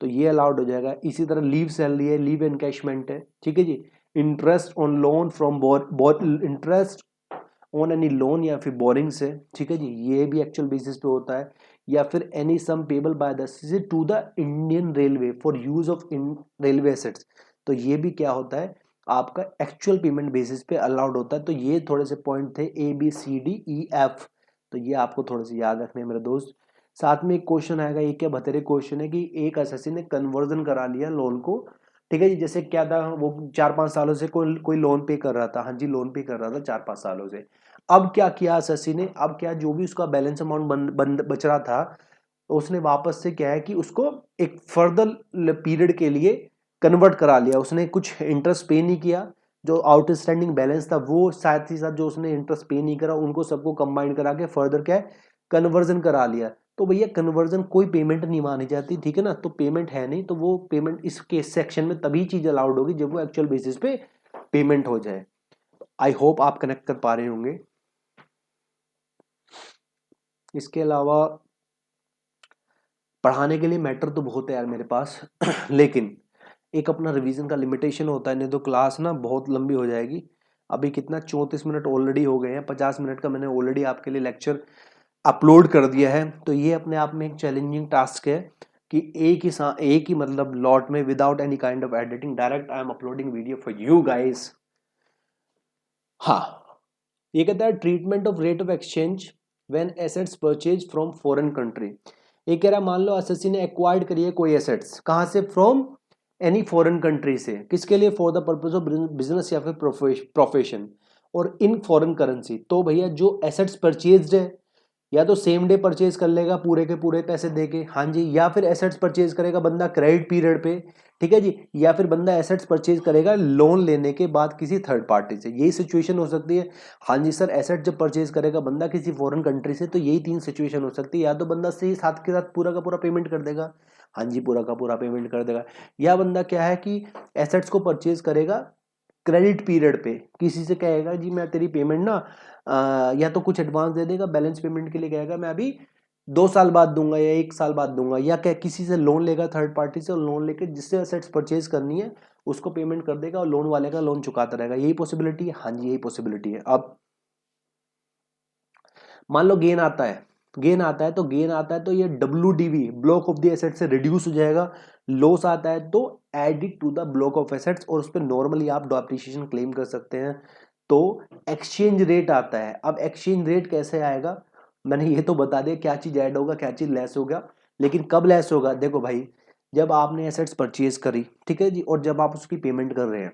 तो ये अलाउड हो जाएगा। इसी तरह लीव सैलरी है, लीव एनकैशमेंट है, ठीक है जी, interest on loan from interest on any loan या फिर बोरिंग से, ठीक है जी, ये भी एक्चुअल बेसिस पे होता है। या फिर any sum payable by the to the Indian railway for use of in railway assets, तो ये भी क्या होता है आपका एक्चुअल पेमेंट बेसिस पे अलाउड होता है। तो ये थोड़े से पॉइंट थे ABCDEF, तो ये आपको थोड़े से याद रखने हैं मेरे दोस्त। साथ में एक क्वेश्चन आएगा, ये क्या बतेरे क्वेश्चन है कि एक एसएससी ने कन्वर्जन करा लिया लोन को, ठीक है जी, जैसे क्या था वो 4-5 सालों से कोई लोन पे कर रहा था, हाँ जी लोन पे कर रहा था 4-5 सालों से। अब क्या किया एसएससी ने, अब क्या जो भी उसका बैलेंस अमाउंट बच रहा था, उसने वापस से क्या है कि उसको एक फर्दर पीरियड के लिए कन्वर्ट करा लिया। उसने कुछ इंटरेस्ट पे नहीं किया, जो आउटस्टैंडिंग बैलेंस था वो साथ ही साथ जो उसने इंटरेस्ट पे नहीं करा उनको सबको कंबाइन करा के फर्दर क्या है कन्वर्जन करा लिया। तो भैया कन्वर्जन कोई पेमेंट नहीं मानी जाती, ठीक है ना, तो पेमेंट है नहीं, तो वो पेमेंट इस केस सेक्शन में तभी चीज अलाउड होगी जब वो एक्चुअल बेसिस पे पेमेंट हो जाए। आई होप आप कनेक्ट कर पा रहे होंगे। इसके अलावा पढ़ाने के लिए मैटर तो बहुत है यार मेरे पास लेकिन एक अपना रिवीजन का लिमिटेशन होता है, नहीं तो क्लास ना बहुत लंबी हो जाएगी। अभी कितना 34 मिनट ऑलरेडी हो गए हैं, 50 मिनट का मैंने ऑलरेडी आपके लिए लेक्चर अपलोड कर दिया है। तो ये अपने आप में एक चैलेंजिंग टास्क है कि एक ही मतलब लॉट में without any kind of editing direct I am uploading video for you guys. हाँ, ये कहता है treatment of rate of exchange when assets purchase from foreign country. ये कह रहा मान लो एसएससी ने एक्वायर्ड करी है कोई एसेट्स, कहाँ से, फ्रॉम एनी फॉरेन कंट्री से, किसके लिए, for the purpose of business या फिर प्रोफेशन और इन फॉरेन करेंसी। तो भैया जो एसेट्स परचेज्ड है या तो सेम डे परचेज कर लेगा पूरे के पूरे पैसे देके, हाँ जी, या फिर एसेट्स परचेज करेगा बंदा क्रेडिट पीरियड पे, ठीक है जी, या फिर बंदा एसेट्स परचेज करेगा लोन लेने के बाद किसी थर्ड पार्टी से, यही सिचुएशन हो सकती है। हाँ जी सर, एसेट जब परचेज करेगा बंदा किसी फॉरेन कंट्री से, तो यही 3 सिचुएशन हो सकती है। या तो बंदा से साथ के साथ पूरा का पूरा पेमेंट कर देगा, हाँ जी पूरा का पूरा पेमेंट कर देगा, या बंदा क्या है कि एसेट्स को परचेज करेगा क्रेडिट पीरियड पे, किसी से कहेगा जी मैं तेरी पेमेंट ना या तो कुछ एडवांस दे देगा, बैलेंस पेमेंट के लिए कहेगा मैं अभी 2 साल बाद दूंगा या 1 साल बाद दूंगा, या क्या किसी से लोन लेगा थर्ड पार्टी से, और लोन लेके जिससे एसेट्स परचेज करनी है उसको पेमेंट कर देगा और लोन वाले का लोन चुकाता रहेगा, यही पॉसिबिलिटी है। हाँ जी यही पॉसिबिलिटी है। अब मान लो गेन आता है, गेन आता है तो ये WDV block of the asset से रिड्यूस हो जाएगा। लॉस आता है तो add it to the block of assets, और उस पर नॉर्मली आप डेप्रिसिएशन क्लेम कर सकते हैं। तो एक्सचेंज रेट आता है, अब एक्सचेंज रेट कैसे आएगा, मैंने ये तो बता दिया क्या चीज ऐड होगा क्या चीज लेस होगा, लेकिन कब लेस होगा, देखो भाई जब आपने एसेट्स परचेज करी, ठीक है जी, और जब आप उसकी पेमेंट कर रहे हैं,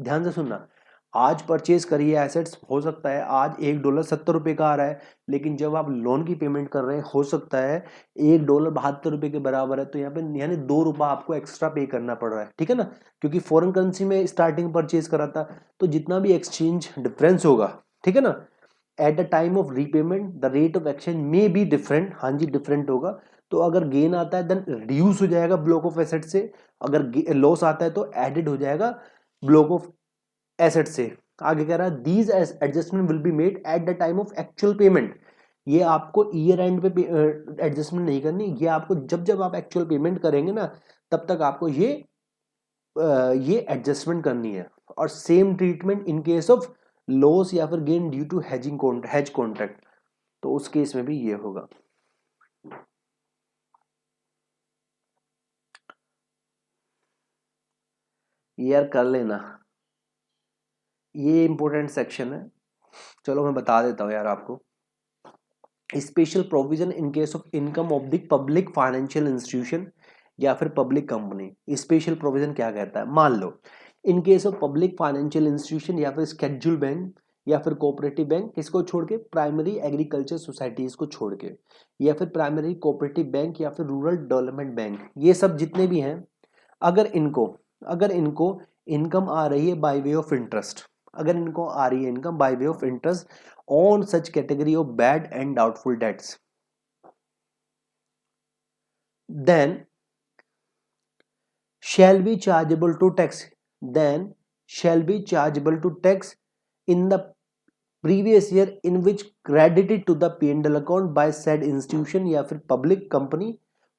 ध्यान से सुनना, आज परचेज करी है एसेट्स, हो सकता है आज $1 70 का आ रहा है, लेकिन जब आप लोन की पेमेंट कर रहे हैं हो सकता है $1 72 के बराबर है, तो यहाँ पे यानी ₹2 आपको एक्स्ट्रा पे करना पड़ रहा है, ठीक है ना, क्योंकि फॉरेन करेंसी में स्टार्टिंग परचेज करा था, तो जितना भी एक्सचेंज डिफरेंस होगा, ठीक है ना, at the time of repayment the rate of exchange में बी डिफरेंट, हाँ जी डिफरेंट होगा। तो अगर गेन आता है देन रिड्यूस हो जाएगा ब्लॉक ऑफ एसेट से, अगर लॉस आता है तो एडेड हो जाएगा ब्लॉक ऑफ एसेट से। आगे कह रहा है these adjustment will be made at the time of actual payment, ये आपको ईयर एंड पे एडजस्टमेंट नहीं करनी, ये आपको जब जब आप एक्चुअल पेमेंट करेंगे ना तब तक आपको ये एडजस्टमेंट करनी है। और same treatment in case of loss या फिर gain due to hedge contract, तो उस केस में भी ये होगा। यार कर लेना, ये इंपॉर्टेंट सेक्शन है, चलो मैं बता देता हूँ यार आपको। Special provision in case of income of the public financial institution या फिर पब्लिक कंपनी। स्पेशल प्रोविजन क्या कहता है, मान लो in case of public financial institution या फिर स्केड्यूल बैंक या फिर कोऑपरेटिव बैंक, किसको छोड़ के, प्राइमरी एग्रीकल्चर सोसाइटीज को छोड़ के, या फिर प्राइमरी कोऑपरेटिव बैंक या फिर रूरल डेवलपमेंट बैंक, ये सब जितने भी हैं, अगर इनको इनकम आ रही है बाय वे ऑफ इंटरेस्ट, अगर इनको आ रही है income by way of interest on such category of bad and doubtful debts, then shall be chargeable to tax, then shall be chargeable to tax in the previous year in which credited to the P&L account by said institution या फिर public company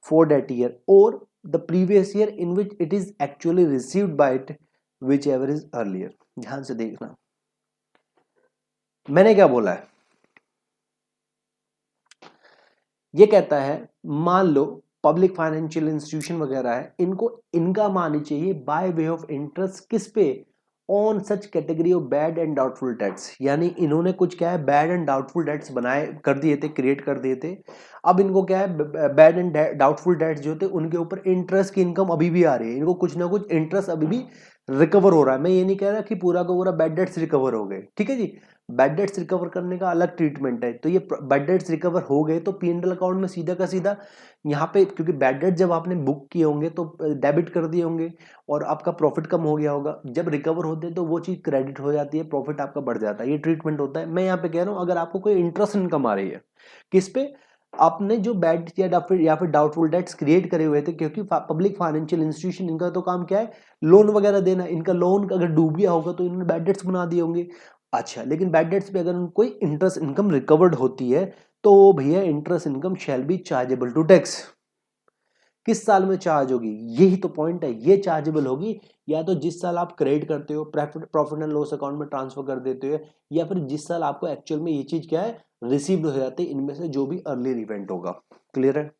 for that year, or the previous year in which it is actually received by it, whichever is earlier। ध्यान से देखना मैंने क्या बोला है, ये कहता है मान लो पब्लिक फाइनेंशियल इंस्टीट्यूशन वगैरह है, इनको इनकम आनी चाहिए बाय वे ऑफ इंटरेस्ट, किस पे, on such category of bad and doubtful debts, यानी इन्होंने कुछ क्या है बैड एंड डाउटफुल डेट्स बनाए कर दिए थे, क्रिएट कर दिए थे। अब इनको क्या है बैड एंड डाउटफुल डेट्स जो थे उनके ऊपर इंटरेस्ट की इनकम अभी भी आ रही है, इनको कुछ ना कुछ इंटरेस्ट अभी भी रिकवर हो रहा है। मैं ये नहीं कह रहा कि पूरा का पूरा बैड डेट्स रिकवर हो गए, ठीक है जी, बैड डेट्स रिकवर करने का अलग ट्रीटमेंट है। तो ये बैड डेट्स रिकवर हो गए तो P&L अकाउंट में सीधा का सीधा यहाँ पे, क्योंकि बैड डेट जब आपने बुक किए होंगे तो डेबिट कर दिए होंगे और आपका प्रॉफिट कम हो गया होगा, जब रिकवर होते हैं तो वो चीज क्रेडिट हो जाती है, प्रॉफिट आपका बढ़ जाता है, ये ट्रीटमेंट होता है। मैं यहाँ पे कह रहा हूँ अगर आपको कोई इंटरेस्ट इनकम आ रही है, किस पे, आपने जो बैड या फिर डाउटफुल डेट्स क्रिएट करे हुए थे, क्योंकि पब्लिक फाइनेंशियल इंस्टीट्यूशन इनका तो काम क्या है लोन वगैरह देना, इनका लोन अगर डूब गया होगा तो इन्होंने बैड डेट्स बना दिए होंगे। अच्छा, लेकिन बैड डेट्स पे अगर कोई इंटरेस्ट इनकम रिकवर्ड होती है तो भैया interest income shall be chargeable to tax. किस साल में चार्ज होगी, यही तो पॉइंट है, ये चार्जेबल होगी या तो जिस साल आप क्रेडिट करते हो प्रॉफिट एंड लॉस अकाउंट में ट्रांसफर कर देते हो, या फिर जिस साल आपको एक्चुअल में ये चीज क्या है रिसीव्ड हो जाती है, इनमें से जो भी अर्लियर इवेंट होगा। क्लियर है,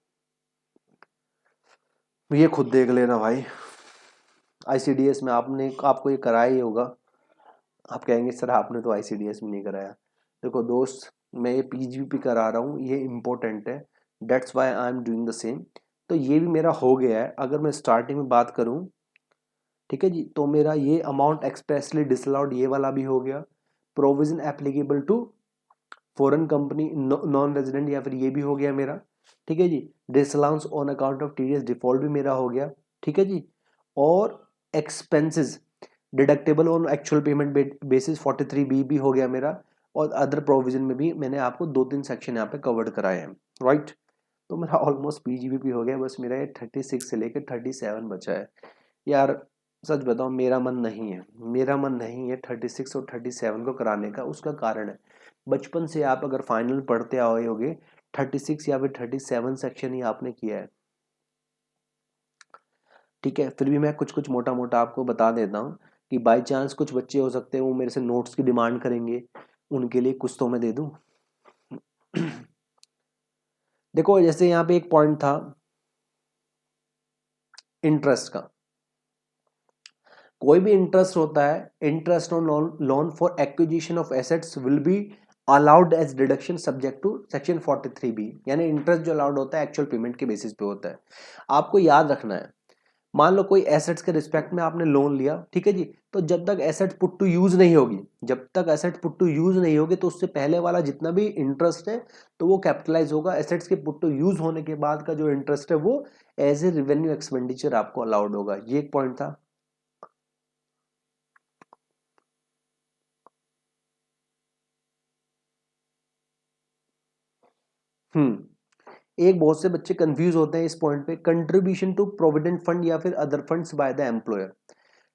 ये खुद देख लेना भाई, आईसीडीएस में आपको ये कराया ही होगा। आप कहेंगे सर आपने तो आईसीडीएस में नहीं कराया, देखो दोस्त मैं ये पीजीपी करा रहा हूँ, ये इंपॉर्टेंट है, that's why I am doing the same. तो ये भी मेरा हो गया है, अगर मैं स्टार्टिंग में बात करूँ, ठीक है जी, तो मेरा ये अमाउंट एक्सप्रेसली डिसअलाउड ये वाला भी हो गया, provision applicable to foreign company non resident या फिर ये भी हो गया मेरा, ठीक है जी, disallowance on account of TDS default भी मेरा हो गया, ठीक है जी। और expenses deductible on actual payment basis 43B भी हो गया मेरा, और अदर प्रोविजन में भी मैंने आपको 2-3 सेक्शन यहाँ पे कवर्ड कराए हैं, राइट। तो मेरा ऑलमोस्ट पीजीबीपी हो गया, बस मेरा ये 36 से लेकर 37 बचा है। यार सच बताओ मेरा मन नहीं है, मेरा मन नहीं है 36 और 37 को कराने का। उसका कारण है बचपन से आप अगर फाइनल पढ़ते आए होगे 36 या फिर 37 सेक्शन ही आपने किया है, ठीक है। फिर भी मैं कुछ कुछ मोटा मोटा आपको बता देता हूँ कि बाय चांस कुछ बच्चे हो सकते हैं वो मेरे से नोट्स की डिमांड करेंगे, उनके लिए कुछ तो मैं दे दूँ। देखो जैसे यहाँ पे एक पॉइंट था इंटरेस्ट का, कोई भी इंटरेस्ट होता है, interest on loan for acquisition of assets will be allowed as deduction subject to section 43B, यानी इंटरेस्ट जो अलाउड होता है एक्चुअल पेमेंट के बेसिस पे होता है। आपको याद रखना है, मान लो कोई एसेट्स के रिस्पेक्ट में आपने लोन लिया, ठीक है जी, तो जब तक एसेट पुट टू यूज नहीं होगी, जब तक एसेट पुट टू यूज नहीं होगी तो उससे पहले वाला जितना भी इंटरेस्ट है तो वो कैपिटलाइज होगा। एसेट्स के पुट टू यूज होने के बाद का जो इंटरेस्ट है वो एज ए रेवेन्यू एक्सपेंडिचर आपको अलाउड होगा। ये एक पॉइंट था। एक बहुत से बच्चे कंफ्यूज होते हैं इस पॉइंट पे, कंट्रीब्यूशन टू प्रोविडेंट फंड या फिर other funds bye the employer.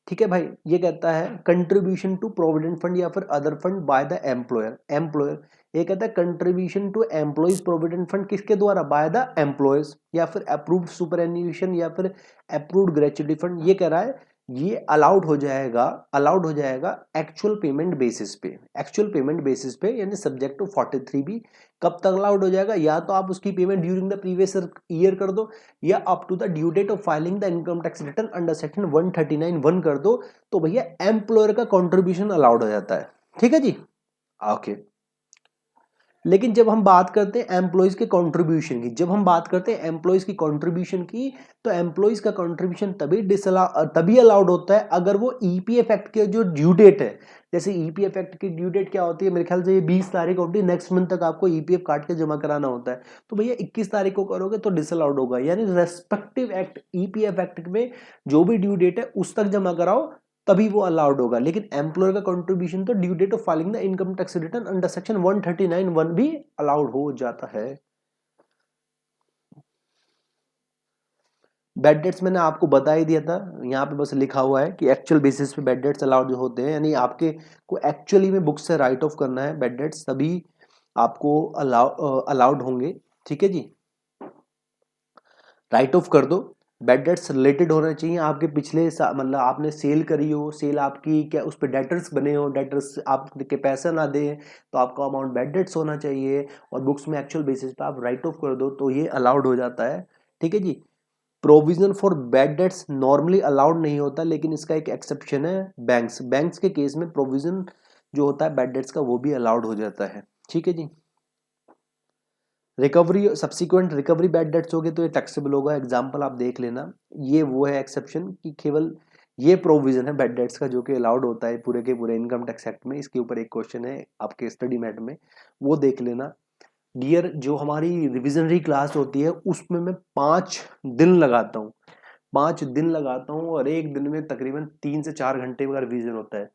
ठीक है भाई, ये कहता है कंट्रीब्यूशन टू प्रोविडेंट फंड या फिर other fund by the employer. Employer ये कहता है contribution to employees provident fund किसके द्वारा, बाय द एम्प्लॉयर्स, या फिर अप्रूव्ड सुपरएन्यूएशन या फिर अप्रूव्ड ग्रेच्युटी फंड। ये कह रहा है ये अलाउड हो जाएगा, अलाउड हो जाएगा एक्चुअल पेमेंट बेसिस पे, एक्चुअल पेमेंट बेसिस पे, यानी सब्जेक्ट टू 43B। कब तक अलाउड हो जाएगा, या तो आप उसकी payment during the previous year कर दो, या up to the due date of filing the income tax return under section 139(1) कर दो, तो भैया एम्प्लॉयर का कंट्रीब्यूशन अलाउड हो जाता है। ठीक है जी, ओके। लेकिन जब हम बात करते हैं एम्प्लॉइज के कंट्रीब्यूशन की, जब हम बात करते हैं एम्प्लॉइज की कंट्रीब्यूशन की, तो एम्प्लॉइज का कंट्रीब्यूशन तभी अलाउड होता है अगर वो ईपीएफ एक्ट के जो ड्यू डेट है, जैसे ईपीएफ एक्ट की ड्यू डेट क्या होती है, मेरे ख्याल से ये 20 तारीख होती है, नेक्स्ट मंथ तक आपको ईपीएफ काट के जमा कराना होता है, तो भैया 21 तारीख को करोगे तो डिसअलाउड होगा। यानी रेस्पेक्टिव एक्ट, ईपीएफ एक्ट में जो भी ड्यू डेट है उस तक जमा कराओ तभी वो अलाउड होगा। लेकिन एम्प्लॉयर का कंट्रीब्यूशन तो due date of filing the income tax return under section 139(1) भी अलाउड हो जाता है। बेड डेट्स मैंने आपको बता ही दिया था, यहाँ पे बस लिखा हुआ है कि एक्चुअल बेसिस पे बेड डेट्स अलाउड होते हैं, यानी आपके को एक्चुअली में बुक से राइट ऑफ करना है बेड डेट्स, तभी आपको अलाउड होंगे। ठीक है जी, राइट ऑफ कर दो। बेड डेट्स रिलेटेड होना चाहिए आपके पिछले मतलब आपने सेल करी हो, सेल आपकी क्या उस पर डेटर्स बने हो, डेटर्स आपके पैसा ना दे तो आपका अमाउंट बेड डेट्स होना चाहिए, और बुक्स में एक्चुअल बेसिस पे आप राइट ऑफ कर दो तो ये अलाउड हो जाता है। ठीक है जी, provision for bad debts normally allowed नहीं होता, लेकिन इसका एक एक्सेप्शन है बैंक्स, बैंक्स के केस में प्रोविजन जो होता है बेड डेट्स का वो भी अलाउड हो जाता है। ठीक है जी, recovery subsequent recovery bad debts हो गए तो ये टैक्सेबल होगा। एग्जांपल आप देख लेना, ये वो है एक्सेप्शन कि केवल ये प्रोविजन है बैड डेट्स का जो कि अलाउड होता है पूरे के पूरे इनकम टैक्स एक्ट में। इसके ऊपर एक क्वेश्चन है आपके स्टडी मैट में, वो देख लेना। डियर, जो हमारी रिविजनरी क्लास होती है उसमें मैं 5 दिन लगाता हूँ, 5 दिन लगाता हूँ, और एक दिन में तकरीबन 3 से 4 घंटे का रिविजन होता है,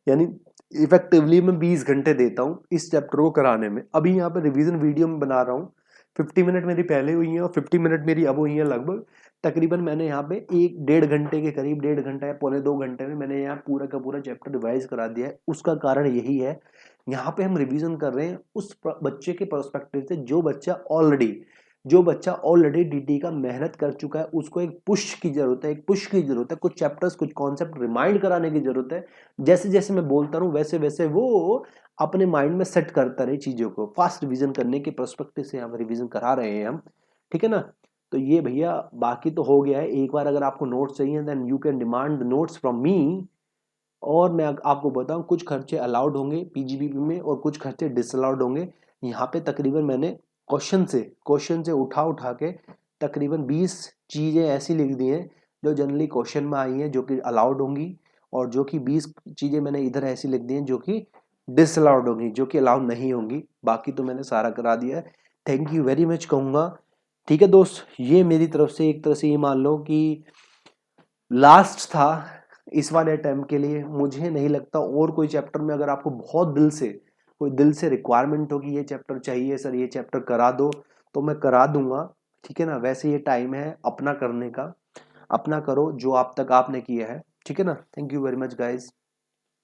यानी इफेक्टिवली मैं 20 घंटे देता हूँ इस चैप्टर को कराने में। अभी यहाँ पे रिवीजन वीडियो में बना रहा हूँ, 50 मिनट मेरी पहले हुई है और 50 मिनट मेरी अब हुई है लगभग। तकरीबन मैंने यहाँ पे 1-1.5 घंटे के करीब, 1.5 घंटा या 1.25 घंटे में मैंने यहाँ पूरा का पूरा चैप्टर रिवाइज करा दिया है। उसका कारण यही है, यहाँ पे हम रिवीजन कर रहे हैं उस बच्चे के पर्सपेक्टिव से जो बच्चा ऑलरेडी डीटी का मेहनत कर चुका है, उसको एक पुश की जरूरत है, एक पुश की जरूरत है, कुछ चैप्टर्स कुछ कॉन्सेप्ट रिमाइंड कराने की जरूरत है। जैसे जैसे मैं बोलता रहूं वैसे वैसे वो अपने माइंड में सेट करता रहे चीजों को। फास्ट रिवीजन करने के पर्सपेक्टिव से हम रिवीजन करा रहे हैं हम, ठीक है ना। तो ये भैया बाकी तो हो गया है। एक बार अगर आपको नोट्स चाहिए then you can demand the notes from me, और मैं आपको बताऊं कुछ खर्चे अलाउड होंगे पीजीबीपी में और कुछ खर्चे डिसअलाउड होंगे। यहाँ पे तकरीबन मैंने क्वेश्चन से उठा उठा के तकरीबन 20 चीजें ऐसी लिख दी हैं जो जनरली क्वेश्चन में आई हैं जो कि अलाउड होंगी, और जो कि 20 चीजें मैंने इधर ऐसी लिख दी हैं जो कि डिसअलाउड होंगी, जो कि अलाउड नहीं होंगी। बाकी तो मैंने सारा करा दिया है। थैंक यू वेरी मच कहूँगा। ठीक है दोस्त, ये मेरी तरफ से एक तरह से ये मान लो कि लास्ट था इस वाले अटेम्प्ट के लिए। मुझे नहीं लगता और कोई चैप्टर में अगर आपको बहुत दिल से रिक्वायरमेंट हो कि ये चैप्टर चाहिए सर, ये चैप्टर करा दो, तो मैं करा दूंगा, ठीक है ना। वैसे ये टाइम है अपना करने का, अपना करो जो आप तक आपने किया है, ठीक है ना। Thank you very much guys.